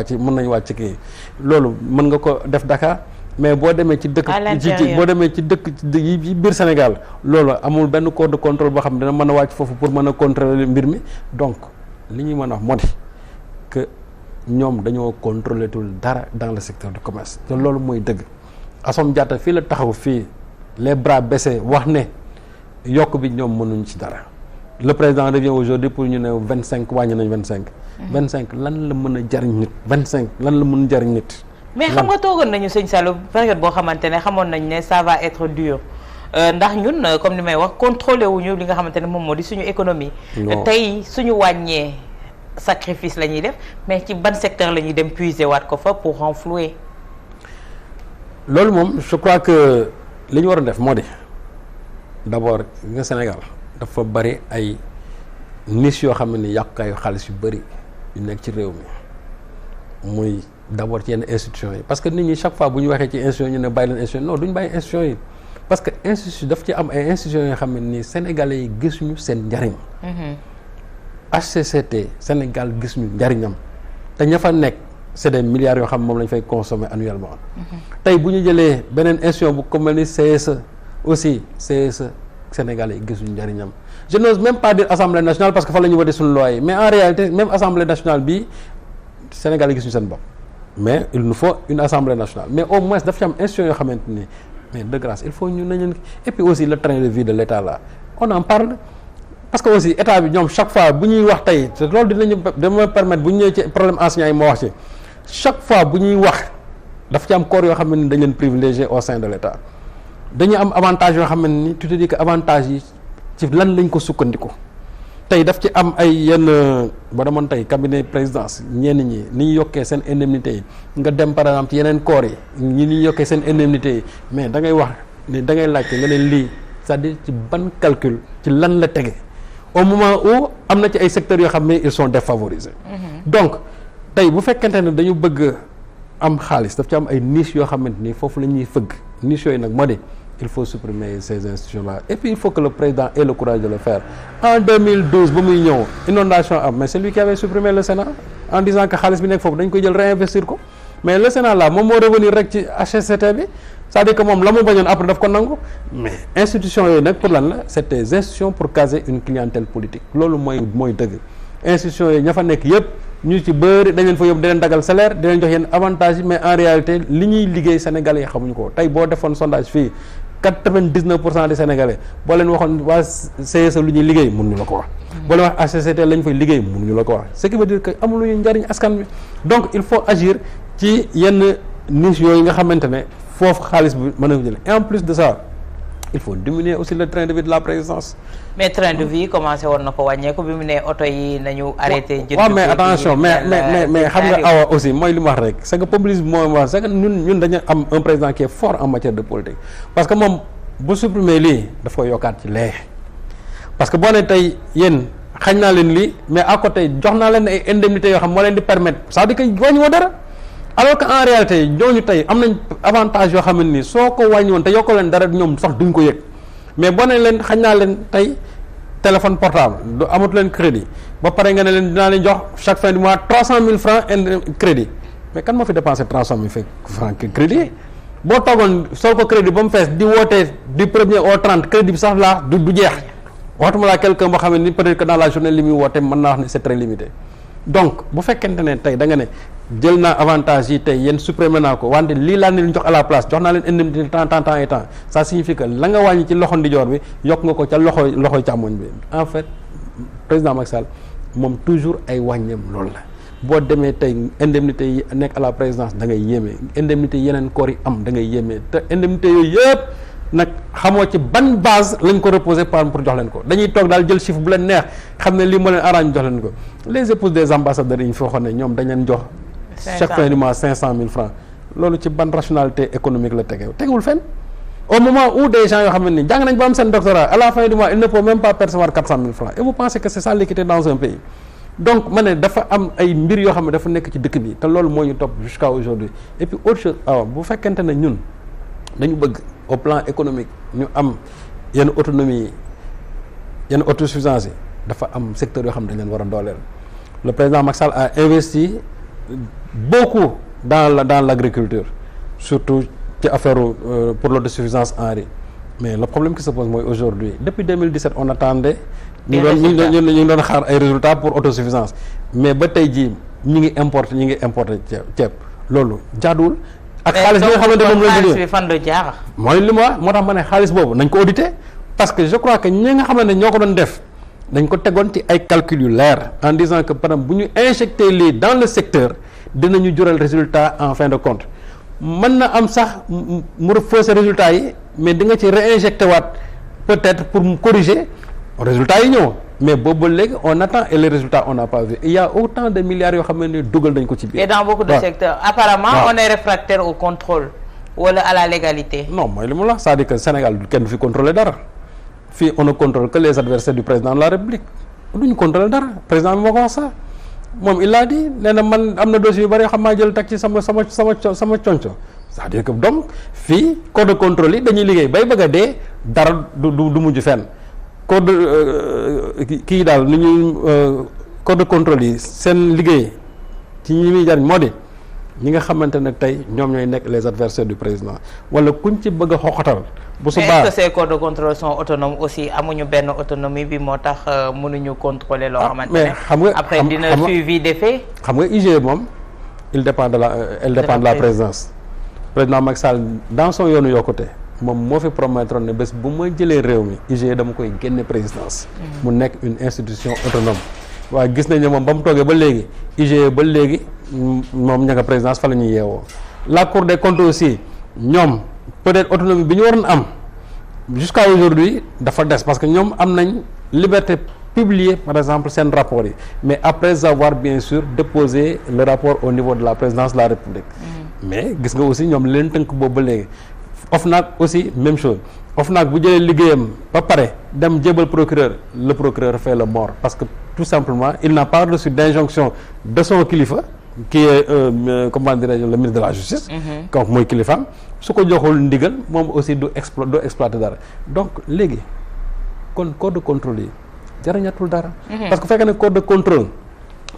wàcc kii loolu mën nga ko def Dakar mais boo demee ci dëkk boo demee ci dëkk yi biir Sénégal loolu amul benn corps de contrôle boo xam ne dina mën a wàcc foofu pour mën a contrôler mbir mi donc li ñuy mën a wax moo di que ñoom dañoo contrôler tul dara dans le secteur du commerce te loolu mooy dëgg Assome Diatta fii la taxaw fii les bras baissés wax ne yokk bi ñoom mënuñ ci dara le président revient aujourd'hui pour ñu ne 25 wàññi nañ 25 25 lan la mën a jariñ nit 25 lan la mën a jariñ nit mais xam nga toogoon nañu sëñ Sallou période boo xamante ne xamoon nañ ne ça va être dur ndax ñun comme ni may wax contrôlé wuñu li nga xamante ne moom moo di suñu économie tey suñu wàññee sacrifice la ñuy def mais ci ban secteur la ñuy dem puiser waat ko fa pour renflouer loolu moom je crois que li ñu war a def moo di d'abord nga Sénégal dafa bari ay niche yoo xam ne yàqukaayu xaalis yu bari yu nekk ci réew mi muy d'abord ci yenn institutions yi parce que nit ñi chaque fois bu ñu waxee ci institutions ñu ne bàyyi leen institutions non duñ bàyyi institutions yi parce que institution daf ci am ay institutions yoo xam ne nii sénégalais yi gisuñu seen njariñ HCCT Sénégal gisuñu njariñam te ña fa nekk c'est des milliards yoo xam ne moom lañ fay consommer annuellement tey bu ñu jëlee beneen institution bu ko mel ni CSE aussi CSE sénégalais yi gisuñu njariñam je n'ose même pas dire assemblée nationale parce que fa la ñu wote suñu loi yi mais en réalité même assemblée nationale bi sénégalais yi gisuñu seen bopp mais il nous faut une assemblée nationale mais au moins daf ci am institution yoo xamante ni mais de grâce il faut ñu nañu et puis aussi le train de vie de l'état là on en parle parce que aussi état bi ñoom chaque fois bu ñuy wax tey loolu dama permettre bu ñu ñëwee ci problème enseignants yi moo wax ci chaque fois bu ñuy wax daf ci am corps yoo xam ne dañ leen privilégié au sein de l'État dañu am avantage yoo xam ne ni tu te dis que avantage yi ci lan lañ ko sukkandiku tey daf ci am ay yenn ba demoon tey cabinet présidence ñenn ñi ni ñu yokkee seen indemnité yi nga dem par exemple ci yeneen corps yi ñi ni ñu yokkee seen indemnité yi mais da ngay wax ni da ngay laajte nga ne lii c'est-à-dire ci ban calcul ci lan la tege au moment où am na ci ay secteurs yoo xam ne ils sont défavorisés. Donc tey bu fekkente ne dañu bëgg am xaalis daf ci am ay niches yoo xamante ni foofu la ñuy fëgg niches yooyu nag moo di il faut supprimer ces institutions-là et puis il faut que le président ait le courage de le faire. En 2012 ba muy ñëw inondation am mais c'est lui qui avait supprimé le Sénat en disant que xaalis bi nekk foofu dañ koy jël réinvestir ko mais le Sénat là moom moo revenir rek ci HCCT bi c'est-à-dire que moom la mu bañoon après daf ko nangu mais institutions yooyu nag pour lan la c'est des institutions pour caser une clientèle politique loolu mooy dëgg institutions yooyu ña fa nekk yëpp ñu ci bëri dañ leen fa yóbbu di leen dagal salaire di leen jox yenn avantages yi mais en réalité li ñuy liggéey sénégalais yi xamuñu ko tey boo defoon sondage fii 99% des sénégalais boo leen waxoon waa CSE lu ñuy liggéey mënuñu la ko wax. boo leen wax HCCT lañ fay liggéey mënuñu la ko wax ce qui veut dire que amuluñu njariñ askan bi donc il faut agir ci yenn niche yooyu nga xamante ne foofu xaalis bi mën a jël et en plus de ça il faut diminuer aussi le train de vie de la présidence. mais train de vie commencé woon na ko wàññeeku bi mu ne oto yi nañu arrêté. waaw mais attention mais xam nga awa aussi mooy li mu wax rek c'est que populisme mooy wax c'est que ñun dañu am un président qui est fort en matière de politique parce que moom bu supprimer lii daf koy yokkaat ci lee parce que boo ne tey yéen xañ naa leen lii mais à côté jox naa leen ay indemnités yoo xam moo leen di permettre c'est-à-dire que wàññi woo dara alors que en réalité ñooñu tey am nañ avantage yoo xam ne nii soo ko wàññi woon te yokkoo leen dara ñoom sax duñ ko yëg mais boo ne leen xañ naa leen tey téléphone portable du amatu leen crédit ba pare nga ne leen dinaa leen jox chaque fin du mois 300 000 francs crédit mais kan moo fi dépensé 300 000 francs crédit boo toogoon sol ko crédit ba mu fees di wootee du 1er au 30 crédit bi sax laa du jeex waxtuma laa quelqu'un boo xam ne ni peut-être que dans la journée li muy woote mën naa wax ne c'est très limité donc bu fekkente ne tey da nga ne jël naa avantage yi tey yéen supprimer naa ko wante lii laa ne leen jox à la place jox naa leen indemnité temps et temps ça signifie que la nga wàññi ci loxo ndijoor bi yokk nga ko ca loxo càmmoñ bi en fait président Macky Sall moom toujours ay wàññeem loolu la boo demee tey indemnité yi nekk à la présidence da ngay yéeme indemnité yeneen corps yi am da ngay yéeme te indemnité yooyu yëpp nag xamoo ci ban base lañ ko reposer pour jox leen ko dañuy toog daal jël chiffre bu leen neex xam ne lii moo leen arrange jox leen ko les épouses des ambassadeurs yi ñu fi waxoon ne ñoom dañ leen jox chaque fin du mois 500 000 francs loolu ci ban rationalité économique la tegewul fenn au moment où des gens yoo xam ne ni jàng nañ ba am seen doctorat à la fin du mois il ne peut même pas percevoir 400 000 francs et vous pensez que c'est ça l'équité dans un pays donc ma ne dafa am ay mbir yoo xam ne dafa nekk ci dëkk bi te loolu moo ñu topp jusqu'à aujourd'hui et puis autre chose bu fekkente ne ñun dañu bëgg au plan économique ñu am yenn autonomie yenn autosuffisance yi dafa am secteur yoo xam ne dañ leen war a dooleel le président Macky Sall a investi beaucoup dans l'agriculture surtout ci affaire pour l'autosuffisance en riz mais le problème qui se pose mooy aujourd'hui depuis 2017 on attendait ñu doon xaar ay résultats pour autosuffisance mais ba tey jii ñi ngi importer ceeb loolu jaaduwul ak xaalis bi nga xamante moom la jógee fan la jaar mooy li ma wax moo tax ma ne xaalis boobu nañ ko auditer parce que je crois que ñi nga xamante ñoo ko doon def dañ ko tegoon ci ay calculs yu leer en disant que par exemple bu ñu injecter lii dans le secteur dinañu jural résultat en fin de compte mën na am sax mu refausser résultats yi mais di nga ci réinjecter waat peut-être pour mu corriger résultats yi ñëw mais boobu ba léegi on attend et les résultats on n'a pas vu il y a autant de milliards yoo xam ne dugal nañ ko ci biir. et dans beaucoup de secteurs apparemment on est réfractaire au contrôle wala à la légalité. non mooy li mu la c'est-à-dire que Sénégal kenn du fi contrôler dara fii on ne contrôle que les adversaires du président de la République duñu contrôler dara président bi moo ko wax sax moom il a dit nee na man am na dossier yu bari yoo xam maa jël teg ci sama conco c'est-à-dire que donc fii corps de contrôle yi dañuy liggéey bay bëgg a dee dara du mujj fenn corps de kii daal ni ñuy corps de contrôle yi seen liggéey ci ñi muy jariñ moo di ñi nga xamante ne tey ñoom ñooy nekk les adversaires du président wala kuñ ci bëgg a xoxatal bu subaa mais est-ce que ces corps de contrôle sont autonomes aussi amuñu benn autonomie bi moo tax mënuñu contrôler loo xamante ne xam nga après dina suivi des faits xam nga IGE moom il dépend de la présidence président Macky Sall dans son yoonu yokkute moom moo fi promettre ne bés bu ma jëlee réew mi IGE dama koy génne présidence mu nekk une institution autonome waaye gis nañ ne moom ba mu toogee ba léegi IGE ba léegi moom ña nga présidence fa la ñuy yeewoo la Cour des comptes aussi ñoom peut-être autonomie bi ñu waroon am jusqu'à aujourd'hui dafa des parce que ñoom am nañ liberté publier par exemple seen rapport yi mais après avoir bien sûr déposé le rapport au niveau de la présidence de la République mais gis nga aussi ñoom leen tënk boobu ba léegi OFNAC aussi même chose OFNAC bu jëlee liggéeyam ba pare dem jébal procureur le procureur fait le mort parce que tout simplement il n'a pas reçu d'injonction de son kilifa qui est comment dirais-je le ministre de la justice donc mooy kilifaam su ko joxul ndigal moom aussi du exploiter dara donc léegi kon corps de contrôle yi jarañatul dara parce que fekkee ne corps de contrôle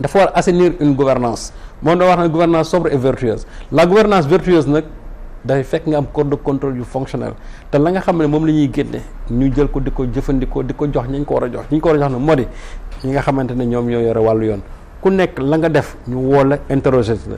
dafa war assainir une gouvernance moom da wax na gouvernance sobre et vertueuse la gouvernance vertueuse nag day fekk nga am corps de contrôle yu fonctionnel te la nga xam ne moom la ñuy génne ñu jël ko di ko jëfandikoo di ko jox ñi ñu ko war a jox ñi ñu ko war a jox nag moo di ñi nga xamante ne ñoom ñoo yore wàllu yoon ku nekk la nga def ñu woo la interroger la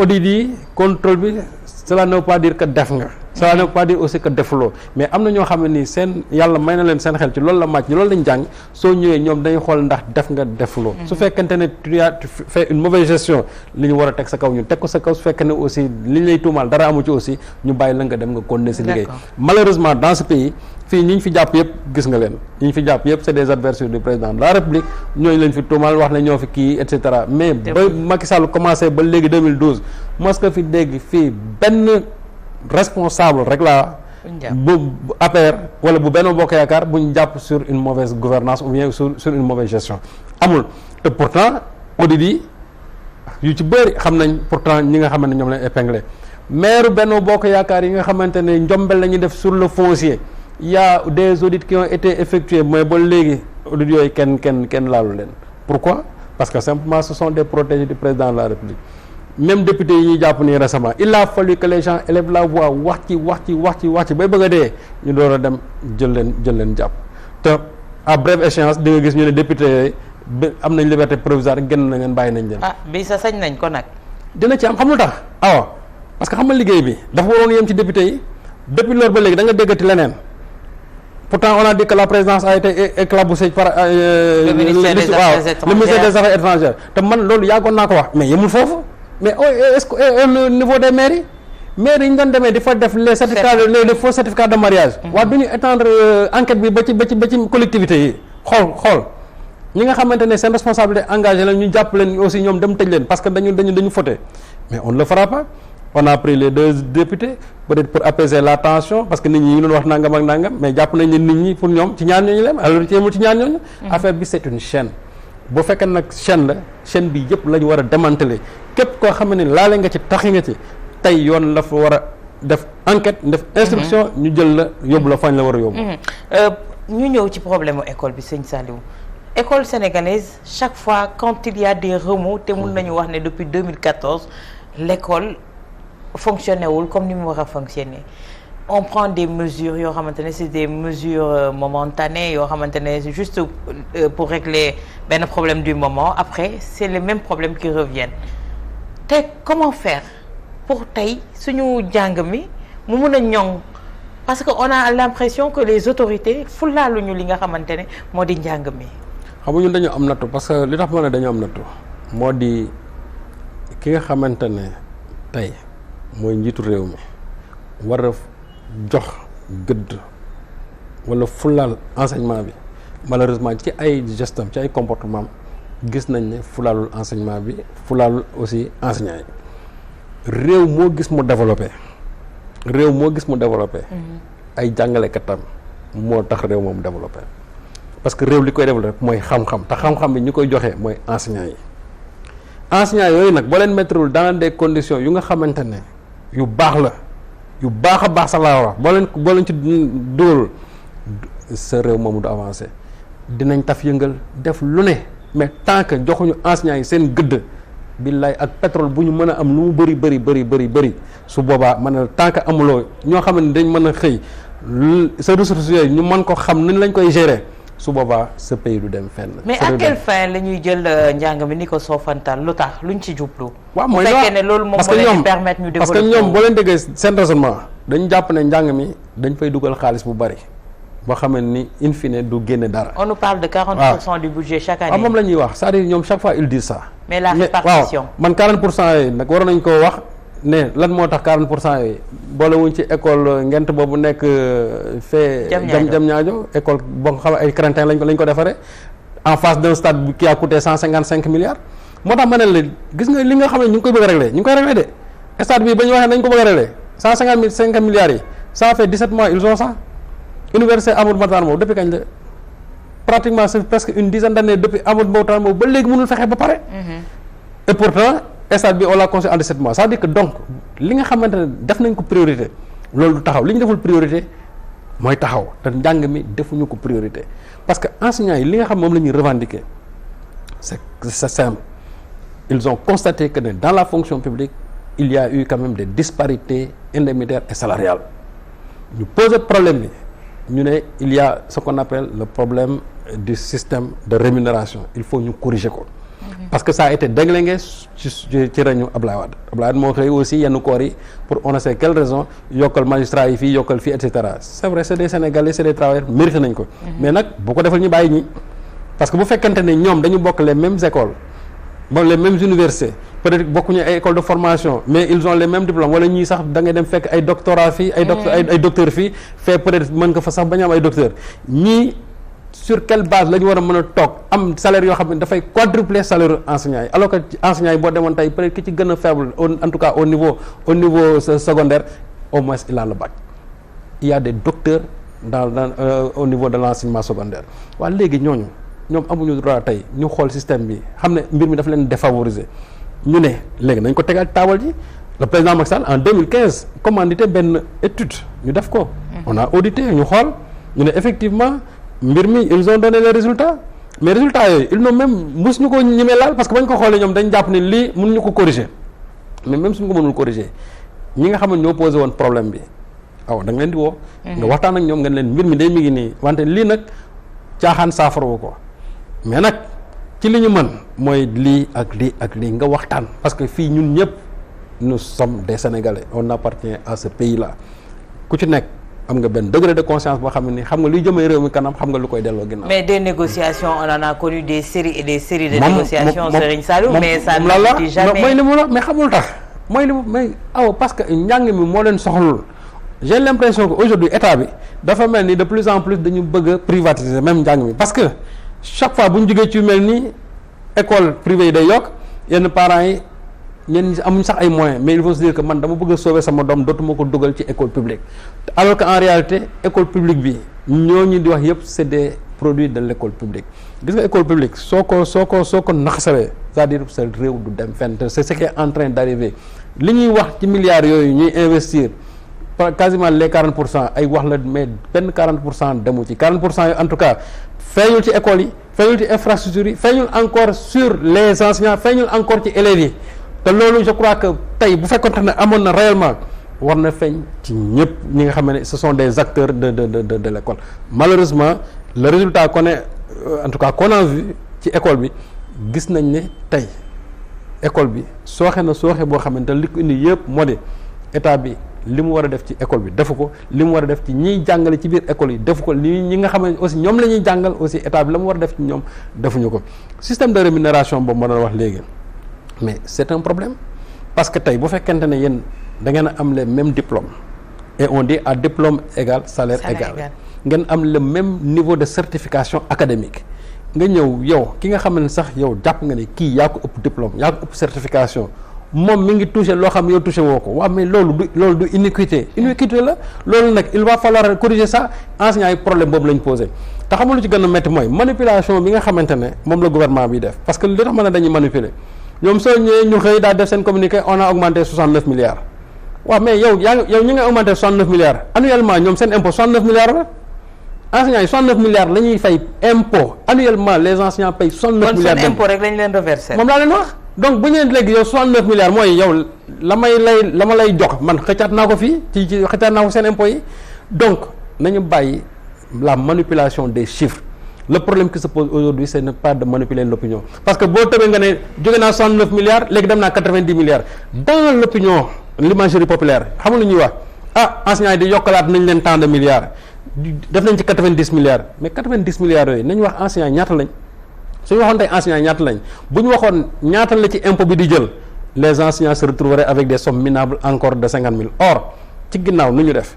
audit yi contrôle bi cela ne veut pas dire que def nga cela ne veut pas dire aussi que defuloo mais am na ñoo xam ne nii seen yàlla may na leen seen xel ci loolu la màcc loolu lañ jàng soo ñëwee ñoom dañuy xool ndax def nga defuloo su fekkente ne tu as fait une mauvaise gestion li ñu war a teg sa kaw ñu teg ko sa kaw su fekkee ne aussi li ñu lay tuumaal dara amu ci aussi ñu bàyyi la nga dem nga continuer si liggéey malheureusement dans ce pays fii ñi ñu fi jàpp yëpp gis nga leen ñi ñu fi jàpp yëpp c'est des adversaires du président de la République ñooñu lañ fi tuumaal wax ne ñoo fi kii et cetera mais ba Macky Sall commencé ba léegi 2012 mos nga fi dégg fii benn responsable rek la bu APR wala bu Benno Bokk Yaakaar bu ñu jàpp sur une mauvaise gouvernance ou bien sur une mauvaise gestion amul te pourtant audit yi yu ci bëri xam nañ pourtant ñi nga xamante ne ñoom lañ épinglé maire Benno Bokk Yaakaar yi nga xamante ne njombel la ñuy def sur le foncier il y a des audits qui ont été effectués mais ba léegi audits yooyu kenn laalu leen pourquoi parce que simplement ce sont des protégés du président de la République même député yi ñuy jàpp nii récemment il a fallu que les gens élèvent la voix wax ci bay bëgg a dee ñu door a dem jël leen jàpp te à brève échéance di nga gis ñu ne député yooyu am nañ liberté provisoire génn na leen bàyyi nañ leen. bi sa sañ nañ ko nag. dina ci am xam lu tax parce que xam nga liggéey bi dafa waroon yem ci député yi depuis loolu ba léegi da nga déggati leneen pourtant on a dit que la présidence a été éclaboussée par le ministère des affaires étrangères te man loolu yàggoon naa ko wax mais yemul foofu. mais est-ce que au niveau des mairies yi ñu doon demee di fa def les certificats les faux certificats de mariage waaw du ñu étendre enquête bi ba ci collectivités yi xool ñi nga xamante ne seen responsabilité engagé la ñu jàpp leen aussi ñoom dem tëj leen parce que dañu fauté mais on ne le fera pas on a pris les 2 députés peut-être pour apaiser la tension parce que nit ñi ñu doon wax nangam ak nangam mais jàpp nañ ne nit ñi pour ñoom ci ñaar ñooñu leen alors ci yemul ci ñaar ñooñu affaire bi c'est une chaîne boo fekkee nag chaîne bi yëpp la ñu war a démanteler képp koo xam ne laale nga ci taxi nga ci tey yoon la fa war a def enquête def instruction ñu jël la yóbbu la fañ la war a yóbbu. ñu ñëw ci problème mu école bi sëñ Saliou école sénégalaise chaque fois quand il y a des remous te mun nañu wax ne depuis 2014 l'école fonctionné wul comme ni mu war a fonctionner. On prend des mesures yoo xamante ne c'est des mesures momentanées yoo xamante ne c'est juste pour régler benn problème du moment après c'est les mêmes problèmes qui reviennent te comment faire pour tey suñu jàng mi mu mun a ñoŋ parce que on a l'impression que les autorités fulaaluñu li nga xamante ne moo di njàng mi. xam nga ñun dañu am nattu parce que li tax ma ne dañu am nattu moo di ki nga xamante ne tey mooy njiitu réew mi war a jox gëdd wala fulaal enseignement bi malheureusement ci ay gestam ci ay comportement gis nañ ne fulaalul enseignement bi fulaalul aussi enseignant yi réew moo gis mu développé ay jàngalekatam moo tax réew moom développé parce que réew li koy développé mooy xam-xam te xam-xam bi ñu koy joxe mooy enseignant yooyu nag boo leen mettrewul dans des conditions yu nga xamante ne yu baax la yu baax a baax sax laa wax boo leen ci dugalul sa réew moomu du avancé dinañ taf yëngal def lu ne mais tant que joxuñu enseignants yi seen gëdd billaay ak pétrole bu ñu mën a am lu mu bëri su boobaa mën a tant que amuloo ñoo xam ne dañ mën a xëy sa ressources yooyu ñu mën ko xam nañ lañ koy gérer su boobaa ce pays du dem fenn. mais à quelle fin la ñuy jël njàng mi ni ko soofantal lu tax luñ ci jublu. waaw mooy loolu moom moo leen permettre ñu développer parce que ñoom boo leen déggee seen raisonnement dañu jàpp ne njàng mi dañ fay dugal xaalis bu bari boo xam ne ni in fine du génne dara. on nous parle de 40% du budget chaque année. moom la ñuy wax c'est-à-dire ñoom chaque fois ils disent ça. mais la répartition man 40% yi nag war nañ koo wax ne lan moo tax 40% yooyu boolewuñ ci école ngent boobu nekk fee jam ñaajo école boo xam ay craintin lañ ko defaree en face d'un stade qui a coûté 155 milliards moo tax ma ne la gis nga li nga xam ne ñu ngi koy bëgg a régler ñu ngi koy régler de stade bi ba ñu waxee nañ ko bëgg a régler 150 milliards yi ça fait 17 mois ils ont ça université Amadou Mahtar Mbow depuis kañ la pratiquement c'est presque une dizaine d'années depuis Amadou Mahtar Mbow ba léegi mënul fexe ba pare et pourtant stade bi on l'a construit en 17 mois ça veut dire que donc li nga xamante ne def nañ ko priorité loolu du taxaw li ñu deful priorité mooy taxaw te njàng mi defuñu ko priorité parce que enseignants yi li nga xam moom la ñuy revendiquer c'est simple ils ont constaté que dans la fonction publique il y a eu quand même des disparités indemnitaires et salariales ñu poser problème bi ñu ne il y a ce qu'on appelle le problème du système de rémunération il faut ñu corriger ko parce que ça a été déglingué ci reñu Ablaye Wade moo xëy aussi yenn corps yi pour on ne sait quelle raison yokkal magistrat yi fii yokkal fii et cetera c'est vrai c'est des Sénégalais c'est des travailleurs mérité nañ ko mais nag bu ko defal ñu bàyyi ñi parce que bu fekkente ne ñoom dañu bokk les mêmes écoles bon les mêmes universités peut-être bokkuñu ay écoles de formation mais ils ont les mêmes diplômes wala ñii sax da ngay dem fekk ay doctorat fii ay docteur fii fait peut-être mën nga fa sax bañ am ay docteur ñii sur quelle base la ñu war a mën a toog am salaire yoo xam ne dafay quadrupler salaire enseignants yi alors que enseignants yi boo demoon tey peut-être ki ci gën a faible en tout cas au niveau secondaire au moins il a le bac il y a des docteurs au niveau de l'enseignement secondaire waaye léegi ñoom amuñu droit tey ñu xool système bi xam ne mbir mi dafa leen défavoriser ñu ne léegi nañ ko tegal taabal ji le président Macky Sall en 2015 commandité benn étude ñu def ko on a audité ñu xool ñu ne effectivement mbir mi ils ont donné les résultats mais résultats yooyu ils n'ont même mosuñu ko ñemee laal parce que bañ ko xoolee ñoom dañ jàpp ne lii mënuñu ko corriger mais même suñu ko mënul corriger ñi nga xam ne ñoo posé woon problème bi da nga leen di woo nga waxtaan ak ñoom nga leen mbir mi day mi ngi nii wante lii nag caaxaan saafarawu ko mais nag ci li ñu mën mooy lii ak lii nga waxtaan parce que fii ñun ñëpp nous sommes des Sénégalais on appartient à ce pays là ku ci nekk am nga benn degré de conscience boo xam ne ni xam nga luy jëmee réew mi kanam xam nga lu koy delloo ginnaaw. Mais des négociations on en a connu des séries et des séries de négociations Serigne Saliou mais ça n'aboutit jamais mooy li mu la mais xamul tax mooy li mu mais parce que njàng mi moo leen soxlul j'ai l'impression que aujourd'hui état bi dafa mel ni de plus en plus dañu bëgg a privatiser même njàng mi parce que chaque fois bu ñu jógee ci mel ni école privée yi day yokk yenn parents yi ñenn amuñ sax ay moyens mais il faut se dire que man dama bëgg a sauver sama doom dootuma ko dugal ci école publique alors que en réalité école publique bi ñooñu di wax yëpp c'est des produits de l'école publique gis nga école publique soo ko naxasawee c'est-à-dire sa réew du dem fenn c'est ce qui est en train d'arriver li ñuy wax ci milliards yooyu ñuy investir quasiment les 40% ay wax la mais benn 40% demu ci 40% yi en tout cas feeñul ci école yi feeñul ci infrastructure yi feeñul encore sur les enseignants feeñul encore ci élèves yi te loolu je crois que tey bu fekkoon ne amoon na réellement war na feeñ ci ñëpp ñi nga xam ne ce sont des acteurs de l'école malheureusement le résultat qu'on est en tout cas qu'on a vu ci école bi gis nañ ne tey école bi sooxe boo xamante li ko indi yëpp moo di état bi li mu war a def ci école bi defu ko li mu war a def ci ñiy jàngale ci biir école yi defu ko ñi nga xam ne aussi ñoom la ñuy jàngal aussi état bi la mu war a def ci ñoom defuñu ko système de rémunération boobu ma doon wax léegi mais c'est un problème parce que tey bu fekkente ne yéen da ngeen a am les mêmes diplômes et on dit à diplôme égal salaire égal ngeen am le même niveau de certification académique nga ñëw yow ki nga xam ne sax yow jàpp nga ne kii yaa ko ëpp diplôme yaa ko ëpp certification moom mi ngi touché loo xam yow touché woo ko waaw mais loolu du iniquité la loolu nag il va falloir corriger ça enseignants yi problème boobu lañ posé te xamul lu ci gën a métti mooy manipulation bi nga xamante ne moom la gouvernement bi def parce que li tax mën a dañuy manipuler ñoom soo ñëwee ñu xëy daal def seen communiqué on a augmenté 69 milliards waaw mais yow ñi nga augmenté 69 milliards annuellement ñoom seen impôt 69 milliards la enseignants yi 69 milliards la ñuy fay impôt annuellement les enseignants payent 69 milliards kon seen impôt rek lañ leen reversé moom laa leen wax donc bu ñu léegi yow 69 milliards mooy yow la ma lay jox man xëccaat naa ko fii ci xëccaat naa ko seen impôt yi donc nañu bàyyi la manipulation des chiffres le problème qui se pose aujourd'hui c'est ne pas de manipuler l'opinion parce que boo tëbee nga ne jóge naa 69 milliards léegi dem naa 90 milliards dans l'opinion l'imagerie populaire xam nga lu ñuy wax enseignants yi di yokkalaat nañ leen tant de milliards def nañ ci 90 milliards mais 90 milliards yooyu nañu wax enseignants ñaata lañ suñu waxoon tey enseignants ñaata lañ bu ñu waxoon ñaata la ci impôt bi di jël les enseignants se retrouveraient avec des sommes minables encore de 50 000 or ci ginnaaw nu ñu def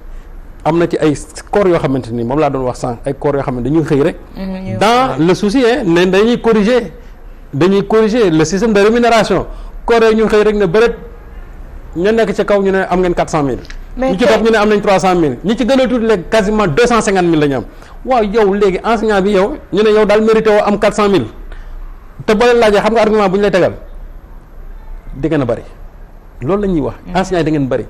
am na ci ay corps yoo xamante ni moom laa doon wax sànq ay corps yoo xam ne dañuy xëy rek dans le souci ne dañuy corriger le système de rémunération corps yooyu ñu xëy rek ne bëreet ñu nekk ci kaw ñu ne am ngeen 400 000 ñi ci topp ñu ne am nañ 300 000 ñi ci gën a tuuti léegi quasiment 250 000 la ñu am waaw yow léegi enseignant bi yow ñu ne yow daal mérité woo am 400 000 te boo leen laajee xam nga argument bu ñu lay tegal di gën a bëri loolu la ñuy wax enseignant yi da ngeen bëri.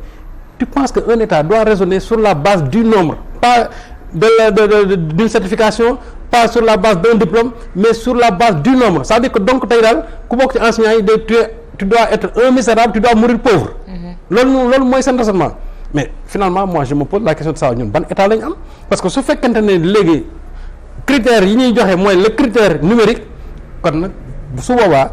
Tu penses qu'un État doit raisonner sur la base du nombre, pas d'une certification, pas sur la base d'un diplôme, mais sur la base du nombre. Ça veut dire que donc tey daal ku bokk ci enseignant yi tu dois être un misérable, tu dois mourir pauvre. loolu mooy seen raisonnement. Mais finalement moi je me pose la question de savoir ñun ban état lañ am parce que su fekkente ne léegi critères yi ñuy joxe mooy le critère numérique kon nag su boobaa.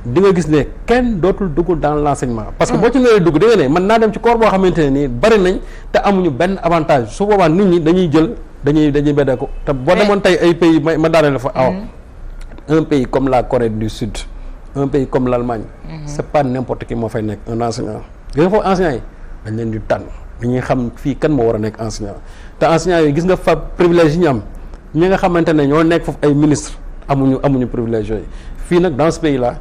di nga gis ne kenn dootul dugg dans l'enseignement parce que boo ci nee dugg di nga ne man naa dem ci corps boo xamante ne nii bari nañ te amuñu benn avantage su boobaa nit ñi dañuy jël dañuy bedde ko te boo demoon tey ay pays ma daaneel fa un pays comme la Corée du Sud un pays comme l'Allemagne c'est pas n'importe qui moo fay nekk un enseignant gis nga foofu enseignant yi dañ leen di tànn dañuy xam fii kan moo war a nekk enseignant te enseignant yi gis nga fa privilège yi ñu am ñi nga xamante ne ñoo nekk foofu ay ministre amuñu privilège yooyu fii nag dans ce pays là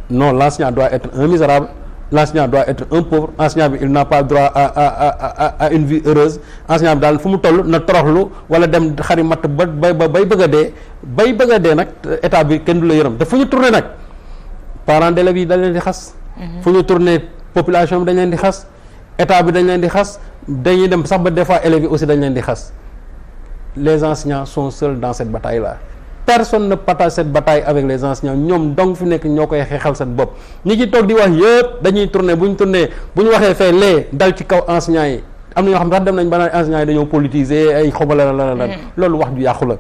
non, l'enseignant doit être un misérable, l'enseignant doit être un pauvre, l'enseignant il n'a pas droit à une vie heureuse, l'enseignant bi daal fu mu toll na toroxlu wala dem xari matt ba bay bëgg a dee nag état bi kenn du la yërëm te fu ñu tourné nag parents d'élèves yi dañ leen di xas fu ñu tourné population bi dañ leen di xas état bi dañ leen di xas dañuy dem sax ba des fois élèves yi aussi dañ leen di xas les enseignants sont seuls dans cette bataille là. Personne ne partage cette bataille avec les enseignants ñoom donc fi nekk ñoo koy xeexal seen bopp ñi ci toog di wax yëpp dañuy tourner bu ñu waxee fee lee dal ci kaw enseignants yi am na ñoo xam ne sax dem nañ ba naan enseignants yi dañoo politiser ay xobala la loolu wax ju yàqu la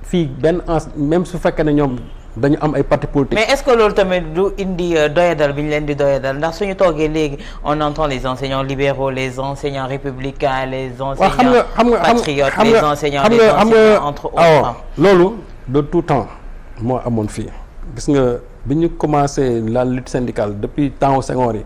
fii benn même su fekkee ne ñoom dañu am ay partis politiques. mais est-ce que loolu tamit du indi doyadal bi ñu leen di doyadal ndax suñu toogee léegi on entend les enseignants libéraux les enseignants républicains les enseignants patriotes les enseignants entre autres loolu de tout temps moo amoon fii gis nga bi ñu commencé la lutte syndicale depuis temps Senghor yi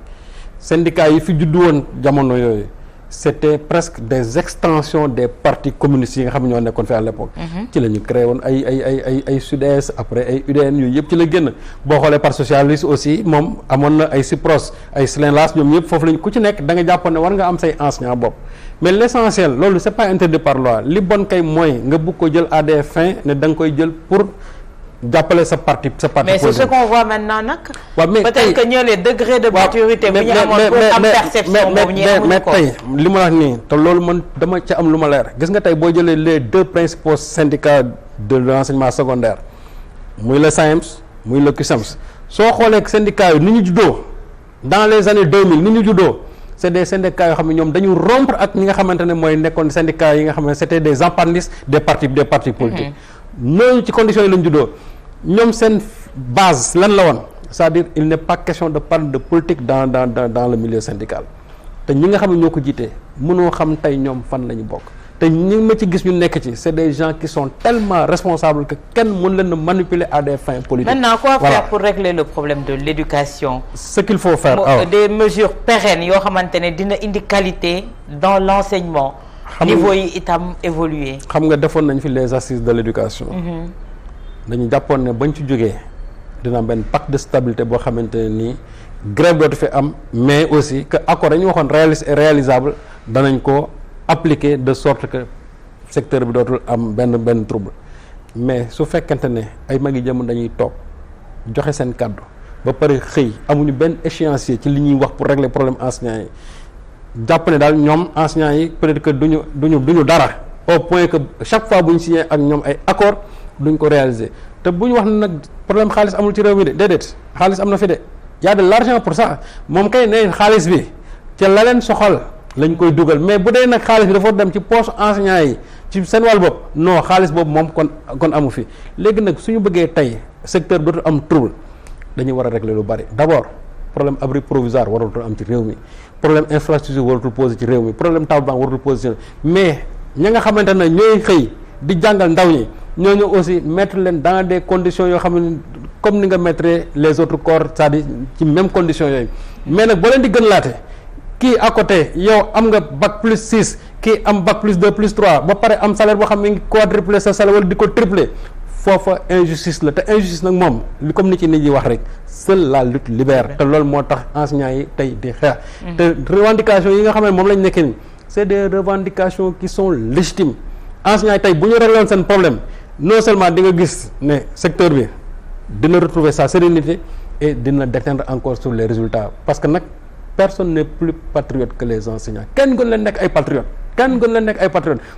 syndicats yi fi juddu woon jamono yooyu c'était presque des extensions des partis communistes yi nga xam ne ñoo nekkoon fi à l'époque ci la ñu créé woon ay SUDES après ay UDN yooyu yëpp ci la génn boo xoolee parti socialiste aussi moom amoon na ay SUPROS ay SLENLAS ñoom ñëpp foofu lañ ku ci nekk da nga jàppoon ne war nga am say enseignants bopp mais l'essentiel loolu c'est pas interdit par loi li bon kay mooy nga bëgg ko jël à des fins ne da nga koy jël pour jàppale sa parti mais c'est ce qu'on voit maintenant nag. waaw mais peut-être que ñoo les degrés de maturité bu ñu amoon pour am perception boobu ñu amuñu ko mais tey li ma wax nii te loolu man dama ci am lu ma leer gis nga tey boo jëlee les deux principaux syndicats de l'enseignement secondaire muy le SAEMS muy le CUSEMS soo xoolee syndicats yi ni ñu juddoo dans les années 2000 ni ñu juddoo c'est des syndicats yoo xam ne ñoom dañu rompre ak ñi nga xamante ne mooy nekkoon syndicats yi nga xam ne c'était des empannistes des partis politiques ñooñu ci conditions yi lañ juddoo ñoom seen base lan la woon c'est-à-dire il n'est pas question de parler de politique dans le milieu syndical te ñi nga xam ne ñoo ko jiitee mënoo xam tey ñoom fan la ñu bokk te ñi ma ci gis ñu nekk ci c'est des gens qui sont tellement responsables que kenn mën leen a manipuler à des fins politiques. Maintenant quoi faire pour régler le problème de l'éducation? Ce qu'il faut faire des mesures pérennes yoo xamante ne dina indi qualité dans l'enseignement. niveau yi itam évoluer. xam nga defoon nañ fi les assises de l'éducation. dañu jàppoon ne bañ ci jógee dina am benn pacte de stabilité boo xamante ne nii grève dootu fi am mais aussi que accord dañu waxoon réaliste et réalisable danañ ko appliquer de sorte que secteur bi dootul am benn trouble mais su fekkente ne ay magi jëm dañuy toog joxe seen kàddu ba pare xëy amuñu benn échéancier ci li ñuy wax pour régler problème enseignants yi jàpp ne daal ñoom enseignants yi peut-être que duñu dara au point que chaque fois bu ñu signé ak ñoom ay accord duñ ko réaliser te bu ñu wax ne nag problème xaalis amul ci réew mi de déedéet xaalis am na fi de y a de l'argent pour ça moom kay ne xaalis bi ca la leen soxal lañ koy dugal mais bu dee nag xaalis bi dafa dem ci poche enseignants yi ci seen wàll bopp non xaalis boobu moom kon amu fi léegi nag suñu bëggee tey secteur bi dootul am trouble dañuy war a régler lu bari d'abord problème abri provisoire waratul am ci réew mi problème infrastructure waratul poser ci réew mi problème table banc waratul poser ci mais ña nga xamante ne ñooy xëy di jàngal ndaw ñi ñooñu aussi mettre leen dans des conditions yoo xam ne comme ni nga mettre les autres corps c'est-à-dire ci même condition yooyu mais nag boo leen di gën laate kii à côté yow am nga bac plus 6 kii am bac plus 2 plus 3 ba pare am salaire boo xam ne ngi quadruplé sa salaire wala di ko triplé foofa injustice la te injustice nag moom li comme ni ci nit ñi wax rek seule la lutte libère te loolu moo tax enseignants yi tey di xeex te revendication yi nga xam ne moom lañ nekkee ni c'est des revendications qui sont légitimes enseignants yi tey bu ñu régloon seen problème non seulement di nga gis ne secteur bi dina retrouver sa sérénité et dina déteindre encore sur les résultats parce que nag personne n'est plus patriote que les enseignants kenn gën leen nekk ay patriotes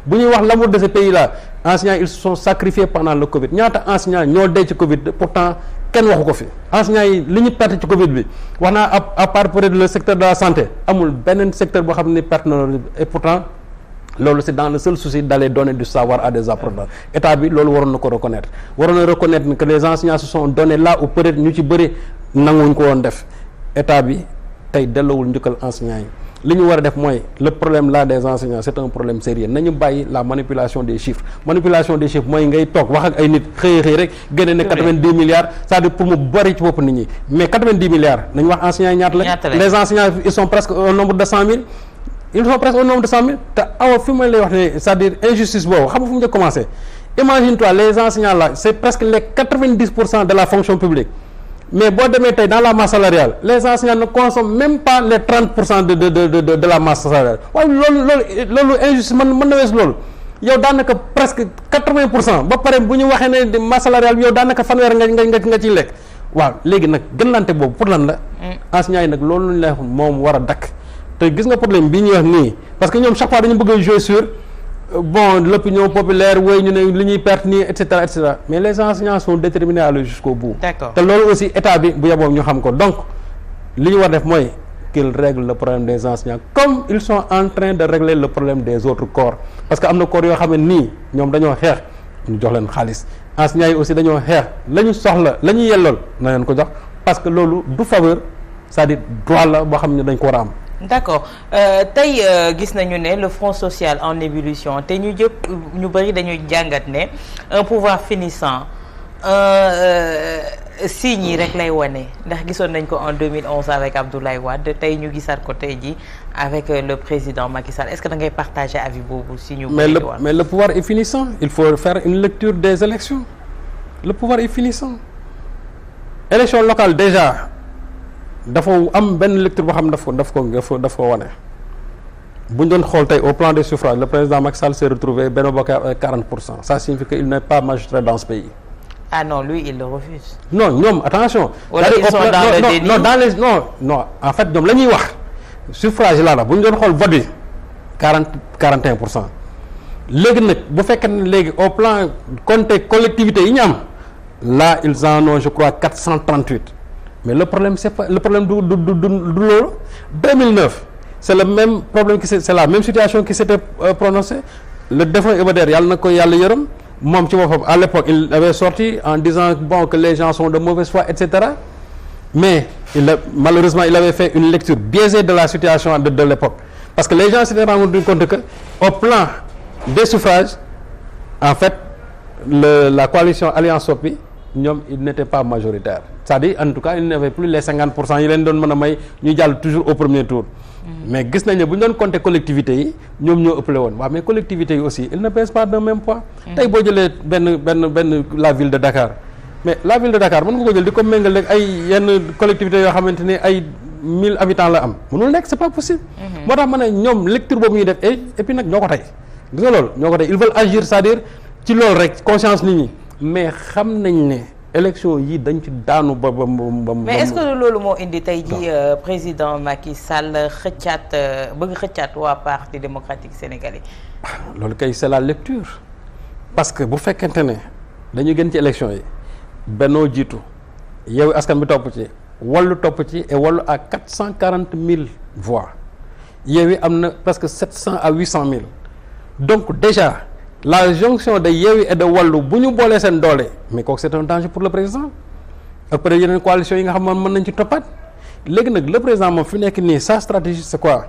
bu ñuy wax l'amour de ce pays là enseignants ils se sont sacrifiés pendant le Covid ñaata enseignants ñoo dee ci Covid pourtant kenn waxu ko fi enseignants yi li ñu perte ci Covid bi wax naa à part peut-être le secteur de la santé amul beneen secteur boo xam ne perte na et pourtant loolu c'est dans le seul souci d'aller donner du savoir à des apprenants état bi loolu waroon na ko reconnaître que les enseignants se sont donnés là où peut-être ñu ci bëri nanguwuñ ko woon def état bi tey delloowul njukkal enseignants yi li ñu war a def mooy le problème là des enseignants c'est un problème sérieux nañu bàyyi la manipulation des chiffres mooy ngay toog wax ak ay nit xëy rek génne ne 90 milliards c'est-à-dire pour mu bëri ci bopp nit ñi mais 90 milliards nañu wax enseignants yi ñaata la les enseignants ils sont presque au nombre de 100 000 te awa fi may lay wax ne c'est-à-dire injustice boobu xam nga fu mu njëkk commencé imagine-toi les enseignants là c'est presque les 90% de la fonction publique mais boo demee tey dans la masse salariale les enseignants ne consomment même pas les 30% de la masse salariale waaye loolu injustice mën na wees loolu yow daanaka presque 80% ba pare bu ñu waxee ne masse salariale yow daanaka fanweer nga ciy lekk waaw léegi nag gënlante boobu pour lan la enseignants yi nag loolu lañ lay wax moom war a dakk te gis nga problème bii ñuy wax nii parce que ñoom chaque fois dañu bëgg a jouer sur l'opinion populaire wooy ñu ne li ñuy perte nii et cetera mais les enseignants sont déterminés à aller jusqu'au bout. D'accord. te loolu aussi état bi bu yeboo ñu xam ko donc li ñu war def mooy qu'ils règlent le problème des enseignants comme ils sont en train de régler le problème des autres corps parce que am na corps yoo xam ne nii ñoom dañoo xeex ñu jox leen xaalis enseignants yi aussi dañoo xeex la ñu soxla la ñu yellool na leen ko jox parce que loolu du faveur c'est-à-dire droit la boo xam ne dañ ko war a am. d'accord tey gis nañu ne le front social en ébullition te ñu bëri dañuy jàngat ne un pouvoir finissant signes yi rek lay wane ndax gisoon nañ ko en 2011 avec Abdoulaye Wade tey ñu gisaat ko tey ji avec le président Macky Sall est-ce que da ngay partager avis boobu si ñu mais le pouvoir est finissant il faut faire une lecture des élections le pouvoir est finissant élection locale déjà dafa am benn lecture boo xam ne daf ko wane bu ñu doon xool tey au plan des suffrages le président Macky Sall s'est retrouvé Benno Bokk avec 40% ça signifie qu'il n'est pas majoritaire dans ce pays. Ah non, lui il le refuse. Non ñoom attention. Wala ils sont dans le déni. Non en fait ñoom la ñuy wax suffrage la bu ñu doon xool vote bi 41%. léegi nag bu fekkee ne léegi au plan compté collectivité yi ñu am là ils en ont je crois 438. mais le problème c'est pas le problème du loolu 2009 c'est le même problème c'est la même situation qui s'était prononcée le défunt Iba Der yàlla na ko yàlla yërëm moom ci boppam à l'époque il avait sorti en disant bon que les gens sont de mauvaise foi etc. mais malheureusement il avait fait une lecture biaisée de la situation de l'époque parce que les gens s'étaient rendu compte que au plan des suffrages en fait la coalition Alliance Sopi ñoom il n'était pas majoritaire c'est-à-dire en tout cas il n'avait plus les 50% yi leen doon mën a may ñu jàll toujours au premier tour. mais gis nañ ne bu ñu doon compter collectivités yi ñoom ñoo ëppale woon waaw mais collectivités yi aussi ils ne pèsent pas d'un même poids. tey boo jëlee benn la ville de Dakar mais la ville de Dakar mën nga ko jël di ko méngale ak ay yenn collectivités yoo xamante ne ay 1000 habitants la am mënul nekk c'est pas possible. moo tax ma ne ñoom lecture boobu ñuy def et puis nag ñoo ko tey gis nga loolu ñoo ko tey ils veulent agir c'est-à-dire ci loolu rek conscience nit ñi. mais xam nañ ne élection yi dañ ci daanu ba mais est-ce que loolu moo indi tey ji président Macky Sall bëgg xëccaat waa parti démocratique sénégalais. loolu kay c'est la lecture parce que bu fekkente ne dañu gën ci élection yi Benno jiitu Yewwi Askan Wi topp ci Wallu topp ci et Wallu à 440 000 voix Yewwi am na presque 700 à 800 000 donc déjà. La jonction de Yewwi et de Wallu bu ñu boolee seen doole mais kooku c'est un danger pour le président après yeneen coalition yi nga xam ne mën nañ ci toppaat léegi nag le président moom fi nekk nii sa stratégie c'est quoi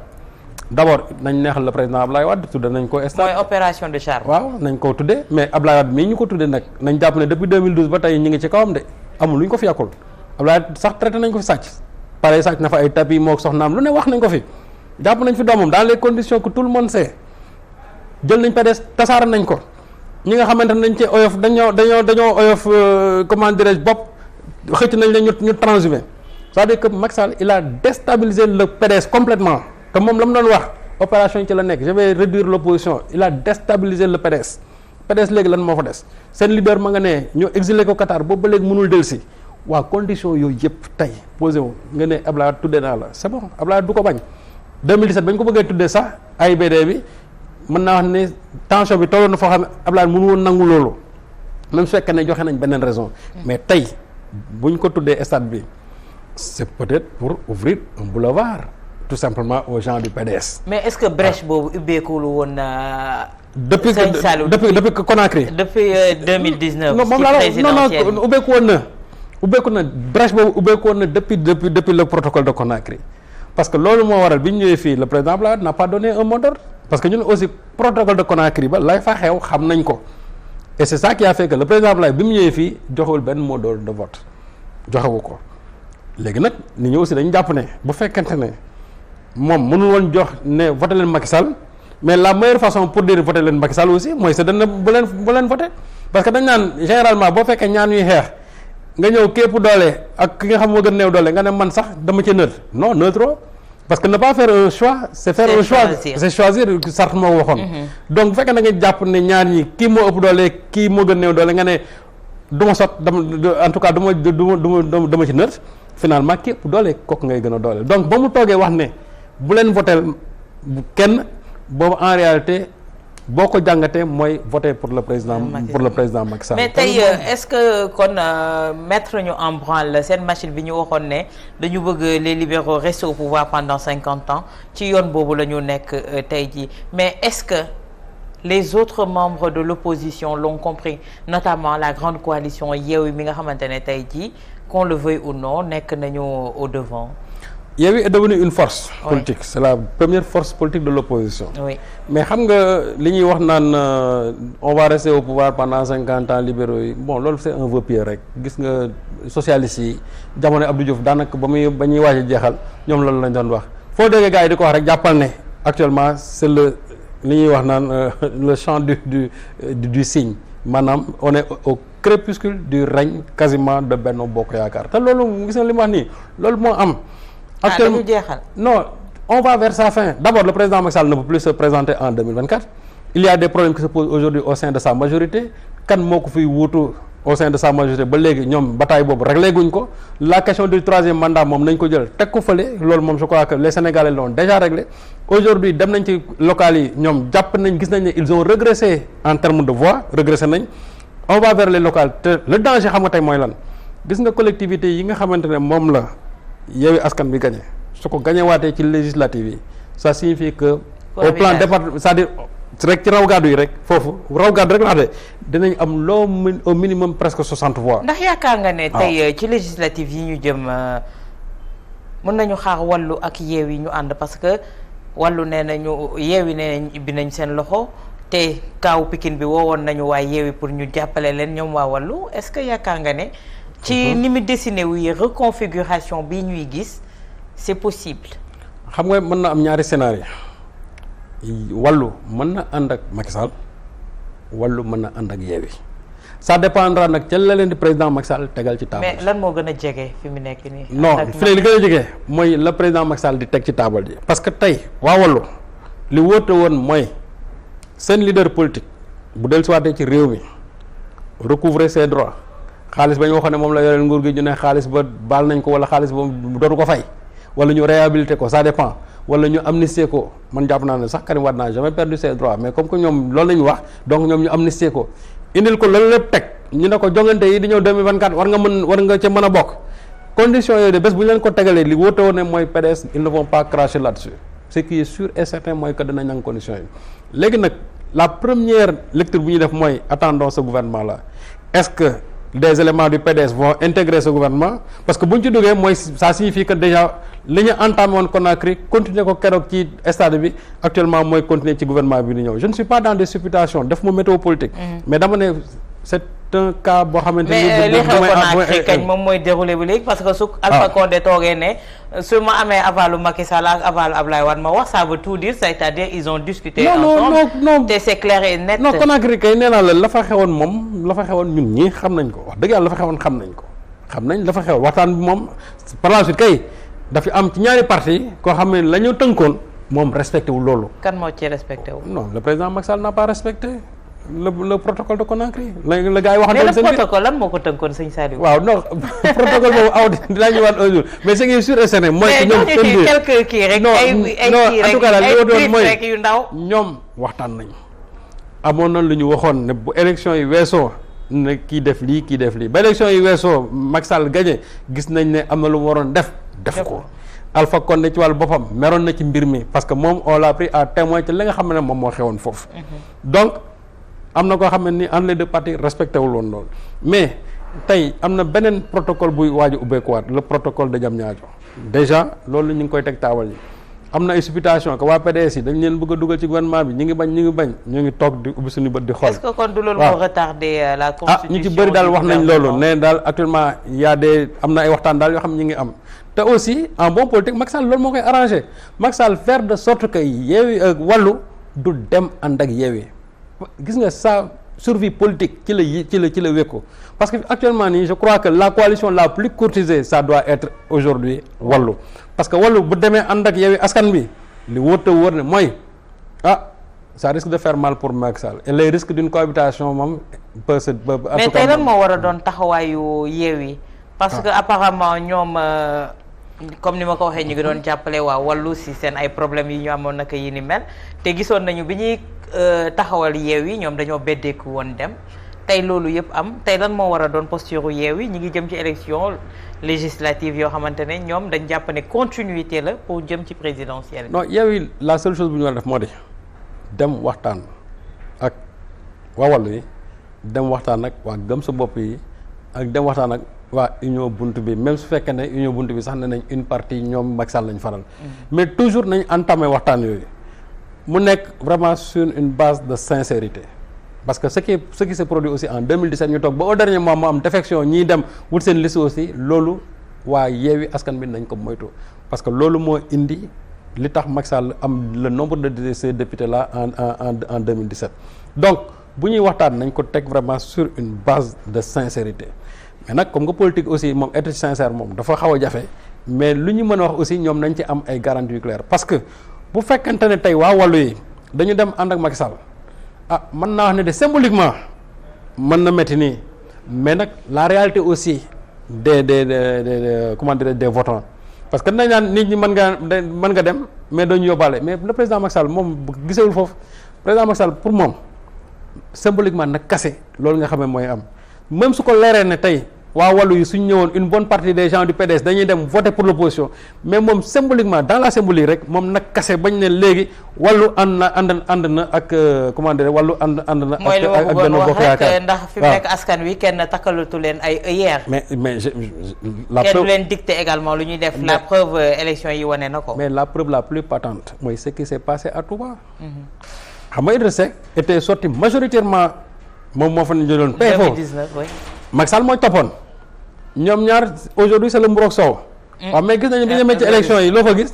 d'abord nañ neexal le président Ablaye Wade tudde nañ ko mooy opération de charme. waaw nañ ko tuddee mais Ablaye Wade mii ñu ko tuddee nag nañ jàpp ne depuis 2012 ba tey ñu ngi ci kawam de amul lu ñu ko fi yàqul Abdoulaye sax traité nañ ko fi sàcc pare sàcc na fa ay tapis moo soxnaam lu ne wax nañ ko fi jàpp nañ fi doomam dans les conditions que tout le monde sait jël nañ PDS tasaare nañ ko ñi nga xamante ne dañ ci oyof dañoo oyof comment dirais-je bopp xëcc nañ la ñu transhumé c'est-à-dire que Macky Sall il a déstabilisé le PDS complètement te moom la mu doon wax opération yi ci la nekk je vais réduire l'opposition il a déstabilisé le PDS léegi lan moo fa des seen leader ma nga ne ñu exilé ko Qatar boobu ba léegi mënul dellusi waa condition yooyu yëpp tey posé wu nga ne Abdoulaye tuddee naa la c'est bon Abdoulaye du ko bañ 2017 bañ ko bëggee tuddee sax AIBD bi mën naa wax ne tension bi tolloon na foo xam ne Abdoulaye mënu woon nangu loolu même su fekkee ne joxe nañ beneen raison mais tey buñ ko tuddee stade bi c'est peut-être pour ouvrir un boulevard tout simplement aux gens du PDS. mais est-ce que brèche boobu ubbeekul woon. depuis Conakry. depuis 2019. non moom laa non ubbeeku na brèche boobu ubbeeku woon na depuis le protocole de Conakry parce que loolu moo waral bi ñu ñëwee fii le président Abdoulaye n'a pas donné un mot d'ordre parce que ñun aussi protocole de Conakry ba lay fa xew xam nañ ko et c'est ça qui a fait que le président Abdoulaye bi mu ñëwee fii joxewul benn mot d'ordre de vote joxewu ko léegi nag nit ñi aussi dañu jàpp ne bu fekkente ne moom mënul woon jox ne voté leen Macky Sall mais la meilleure façon pour dire voté leen Macky Sall aussi mooy c'est dana bu leen voté parce que dañ naan généralement boo fekkee ñaan ñuy xeex nga ñëw képp doole ak ki nga xam moo gën néew doole nga ne man sax dama ci neutre non neutre parce que ne pas faire un choix c'est faire un choix c'est choisir sart moo ko waxoon donc bu fekkee na nga jàpp ne ñaar ñi kii moo ëpp doole kii moo gën néew doole nga ne du ma sot dama en tout cas dama ci neutre finalement kii ëpp doole kooku ngay gën a doole donc ba mu toogee wax ne bu leen voter kenn boobu en réalité boo ko jàngatee mooy voter pour le président Macky Sall. mais tey est-ce que kon mettre ñu en branle seen machine bi ñu waxoon ne dañu bëgg les libéraux rester au pouvoir pendant 50 ans ci yoon boobu la ñu nekk tey jii mais est-ce que les autres membres de l'opposition l'ont compris notamment la grande coalition Yewwi mi nga xamante ne tey jii qu'on le veuille ou non nekk nañu au devant. Yewwi est devenu une force politique c'est la première force politique de l'opposition mais xam nga li ñuy wax naan on va rester au pouvoir pendant 50 ans libéraux yi bon loolu c'est un vœu pieux rek gis nga socialistes yi jamono Abdou Diouf daanaka ba ñuy waaj a jeexal ñoom loolu lañ doon wax foo déggee gars yi di ko wax rek jàppal ne actuellement c'est li ñuy wax naan le chant du cygne maanaam on est au crépuscule du règne quasiment de Benno Bokk Yaakaar te loolu gis nga li mu wax nii loolu moo am actuellement non on va vers sa fin d'abord le président Macky Sall ne peut plus se présenter en 2024 il y a des problèmes qui se posent aujourd'hui au sein de sa majorité kan moo ko fiy wuutu au sein de sa majorité ba léegi ñoom bataille boobu réglé guñ ko la question du troisième mandat moom nañ ko jël teg ko fële loolu moom je crois que les Sénégalais l'ont déjà réglé aujourd'hui dem nañ ci locales yi ñoom jàpp nañ gis nañ ne ils ont régressé en termes de voix régressé nañ on va vers les locales te le danger xam nga tey mooy lan gis nga collectivité yi nga xamante ne moom la Yewwi Askan bi gagné su ko gagné waatee ci législative yi ça signifie que au plan département c'est-à-dire rek ci raw gàddu yi rek foofu raw gàddu rek la de dinañ am au minimum presque 60 voix. ndax yaakaar nga ne tey ci législative yi ñu jëm mën nañu xaar Wallu ak Yewwi ñu ànd parce que Wallu nee nañu Yewwi nee nañ ibbi nañ seen loxo te kaaw Pikine bi woowoon nañu waa Yewwi pour ñu jàppale leen ñoom waa Wallu est-ce que yaakaar nga ne ci ni mu dessiné wu reconfiguration bi ñuy gis c'est possible. xam nga mën na am ñaari scénario Wallu mën na ànd ak Macky Sall Wallu mën na ànd ak Yewwi ça dépendra nag ca la leen di président Macky Sall tegal ci table. mais lan moo gën a jege fi mu nekk nii. non fi li gën a jege mooy le président Macky Sall di teg ci table ji parce que tey waa Wallu li wóote woon mooy seen leader politique bu dellusiwaatee ci réew mi recouvrer ses droits. xaalis ba ñu waxoon ne moom la yoreel nguur gi ñu ne xaalis ba baal nañ ko wala xaalis ba dootu ko fay wala ñu réhabiliter ko ça dépend wala ñu amnistier ko man jàpp naa ne sax Karim Wade n'a jamais perdu ses droits mais comme que ñoom loolu la ñu wax donc ñoom ñu amnistier ko indil ko loolu lépp teg ñu ne ko jongante yi di ñëw 2024 war nga ca mën a bokk conditions yooyu de bés bu ñu leen ko tegalee li wóote woon ne mooy PDS ils ne vont pas cracher là-dessus ce qui est sûr et certain mooy que dinañ nangu conditions yi léegi nag la première lecture bu ñuy def mooy attendons ce gouvernement là est-ce que des éléments du PDS vont intégrer ce gouvernement parce que bu ñu ci duggee mooy ça signifie que déjà li ñu entamé woon Conakry continuer ko keroog ci stade bi actuellement mooy continuer ci gouvernement bi di ñëw je ne suis pas dans des supputations def ma météo politique mais dama ne c'est un cas boo xamante ni. mais li xew Conakry kañ moom mooy déroulé bi léegi parce que su Alpha Condé toogee ne su ma amee avalu Macky Sall ak avalu Ablaye Wade ma wax ça veut tout dire c'est-à-dire ils ont discuté ensemble non te c'est clair et net. non Conakry kay nee naa la fa xewoon moom la fa xewoon ñun ñii xam nañ ko wax dëgg yàlla la fa xewoon xam nañ ko xam nañ la fa xewoon waxtaan bi moom par la suite kay dafa am ci ñaari parti koo xam ne la ñu tënkoon moom respecté wu loolu. kan moo ci respecté wu. non le président Macky Sall n'a pas respecté le protocole de Conakry la gars yi waxantoon seen mais le protocole lan moo ko tënkoon sëñ Saliou. waaw non protocole boobu aw dinaa ñëwaat un jour mais ce qui est sûr et certain mooy que ñoom mais quelques kii rek en tout cas daal li ma doon mooy rek yu ndaw ñoom waxtaan nañ amoon na lu ñu waxoon ne bu élection yi weesoo ne kii def lii ba élection yi weesoo Macky Sall gagné gis nañ ne am na lu mu waroon def ko Alpha Condé ci wàllu boppam meroon na ci mbir mi parce que moom on l'a pris à témoin ci li nga xam ne moom moo xewoon foofu donc am na koo xam ne ni entre les deux parties respecté wul woon loolu mais tey am na beneen protocole buy waaj a ubbeekuwaat le protocole de Diamniadio déjà loolu ñu ngi koy teg taawal yi am na ay supputation que waa PDS yi dañ leen bëgg a dugal ci gouvernement bi ñu ngi toog di ubbi suñu bët di xool. est-ce que kon du loolu moo retardé la constitution ñu ci bëri daal wax nañ loolu ne daal actuellement y a des am na ay waxtaan daal yoo xam ne ñu ngi am te aussi en bon politique Macky Sall loolu moo koy arrangé Macky Sall faire de sorte que Yewwi wàllu du dem ànd ak Yewwi gis nga sa survie politique ci la wékku parce que actuellement nii je crois que la coalition la plus courtisée ça doit être aujourd'hui wàllu parce que wàllu bu demee ànd ak Yewwi Askan Wi li wóor te wóor ne mooy ça risque de faire mal pour Macky Sall et les risques d'une cohabitation moom peut se mais tey lan moo war a doon taxawaayu Yewwi parce que apparemment ñoom comme ni ma ko waxee ñu ngi doon jàppale waa wàllu si seen ay problèmes yi ñu amoon naka yi ni mel te gisoon nañu bi ñuy taxawal Yewwi ñoom dañoo beddeeku woon dem tey loolu yëpp am tey lan moo war a doon posture Yewwi ñi ngi jëm ci élection législative yoo xamante ne ñoom dañ jàpp ne continuité la pour jëm ci présidentielle bi. non Yewwi la seule chose bu ñu war a def moo di dem waxtaan ak waa wàllu yi dem waxtaan ak waa gëm sa bopp yi ak dem waxtaan ak waa union bunt bi même su fekkee ne union bunt bi sax ne nañ une partie ñoom Macky Sall lañ faral mais toujours nañ entamé waxtaan yooyu mu nekk vraiment sur une base de sincérité parce que ce qui s'est produit aussi en 2017 ñu toog ba au dernier moment mu am défection ñiy dem wut seen liste aussi loolu waa Yewwi Askan Wi nañ ko moytu parce que loolu moo indi li tax Macky Sall am le nombre de ces députés là en 2017 donc bu ñuy waxtaan nañ ko teg vraiment sur une base de sincérité mais nag comme nga politique aussi moom être sincère moom dafa xaw a jafe mais lu ñu mën a wax aussi ñoom nañ ci am ay garanties yu claires parce que bu fekkente ne tey waa wàllu yi dañu dem ànd ak Macky Sall mën naa wax ne de symboliquement mën na métti nii mais nag la réalité aussi des comment dire des votants parce que dañ naan nit ñi mën nga dem mais dañu yóbbaale mais le président Macky Sall moom gisewul foofu président Macky Sall pour moom symboliquement nag kase loolu nga xam ne mooy am même su ko leeree ne tey waa wàllu yi suñ ñëwoon une bonne partie des gens du PDS dañuy dem voter pour l'opposition mais moom symboliquement dans la symbolique rek moom nag kase bañ ne léegi wàllu ànd na ak comment dire wàllu ànd na mooy li ma bëggoon wax rek ndax fi mu nekk askan wi kenn takkalatu leen ay œillères mais la kenn du leen dicter également lu ñuy def la preuve élection yi wane na ko mais la preuve la plus patente mooy ce qui s'est passé à Touba xam nga Idrissa Seck était sorti majoritairement moom moo fa ne jëloon pay foofu 2019 oui Macky Sall mooy toppoon ñoom ñaar aujourd'hui c'est le mburoog soow waaw mais gis nañu bi ñu demee ci élection yi loo fa gis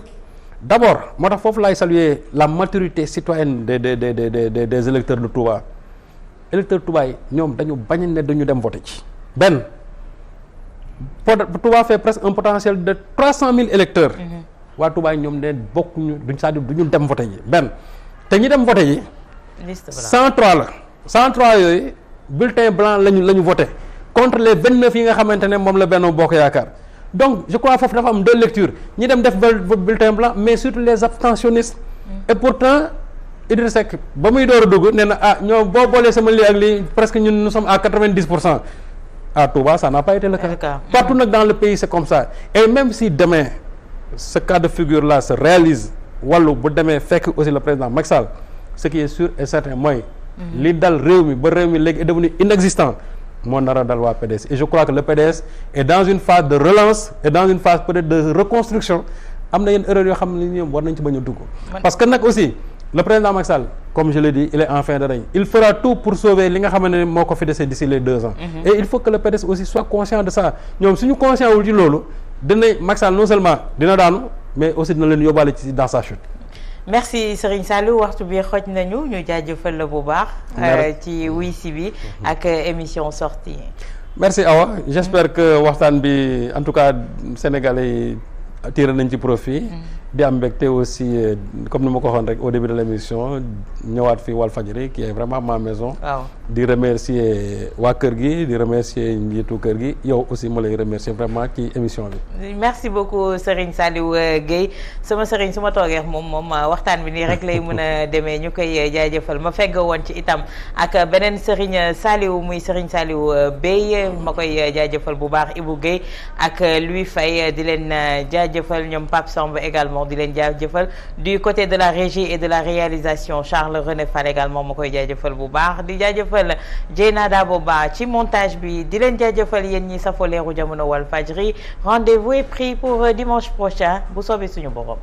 d'abord moo tax foofu laay saluer la maturité citoyenne des électeurs de Touba électeurs Touba yi ñoom dañu bañ ne dañu dem voter ci benn Touba fait presque un potentiel de 300 000 électeurs waa Touba yi ñoom ne bokkuñu duñ c'est-à-dire duñu dem voter ji benn te ñi dem voter ji 103 la 103 yooyu bulletin blanc lañu voté contre les 29 yi nga xamante ne moom la Benno Bokk Yaakaar donc je crois foofu dafa am deux lectures ñi dem def bulletin blanc mais surtout les abstentionnistes et pourtant Idrissa Seck ba muy door a dugg nee na ñoo boo boolee sama lii ak lii presque ñun nous sommes à 90% à Touba ça n'a pas été le cas partout nag dans le pays c'est comme ça et même si demain ce cas de figure là se réalise wàllu bu demee fekk aussi le président Macky Sall ce qui est sûr et certain mooy li dal réew mi ba réew mi léegi est devenu inexistant moo nar a dal waa PDS et je crois que le PDS est dans une phase de relance et dans une phase peut-être de reconstruction am na yenn erreur yoo xam ne ñoom war nañ ci bañ a dugg parce que nag aussi le président Macky Sall comme je l'ai dit il est en fin de règne il fera tout pour sauver li nga xamante ne moo ko fi dese d'ici les 2 ans. Et il faut que le PDS aussi soit conscient de ça ñoom suñu conscient wul ci loolu Macky Sall non seulement dina daanu mais aussi dina leen yóbbaale ci dans sa chute. merci Serigne Saliou waxtu bi xoj nañu ñu jaajëfal la bu baax. ci wuy si bi ak émission sortie. merci Awa j'espère que waxtaan bi en tout cas sénégalais yi tiré nañ ci profit. di am mbégte aussi comme ni ma ko waxoon rek au début de l'émission ñëwaat fi Walfadjri qui est vraiment ma maison. waaw di remercier waa kër gi di remercier njiitu kër gi yow aussi ma lay remercier vraiment ci émission bi. merci beaucoup Serigne Saliou Gueye sama Serigne su ma toogee moom waxtaan bi nii rek lay mën a demee ñu koy jaajëfal ma fegg woon ci itam ak beneen Serigne Saliou muy Serigne Saliou Bey ma koy jaajëfal bu baax Ibou Gueye ak Louis Faye di leen jaajëfal ñoom Pape Samb également. di leen jaajëfal du côté de la régie et de la réalisation Charles René Fall également ma koy jaajëfal bu baax di jaajëfal Dieyna Dabo Ba ci montage bi di leen jaajëfal yéen ñi safo leeru jamono Walfadjri rendez-vous est pris pour dimanche prochain bu soobee suñu borom.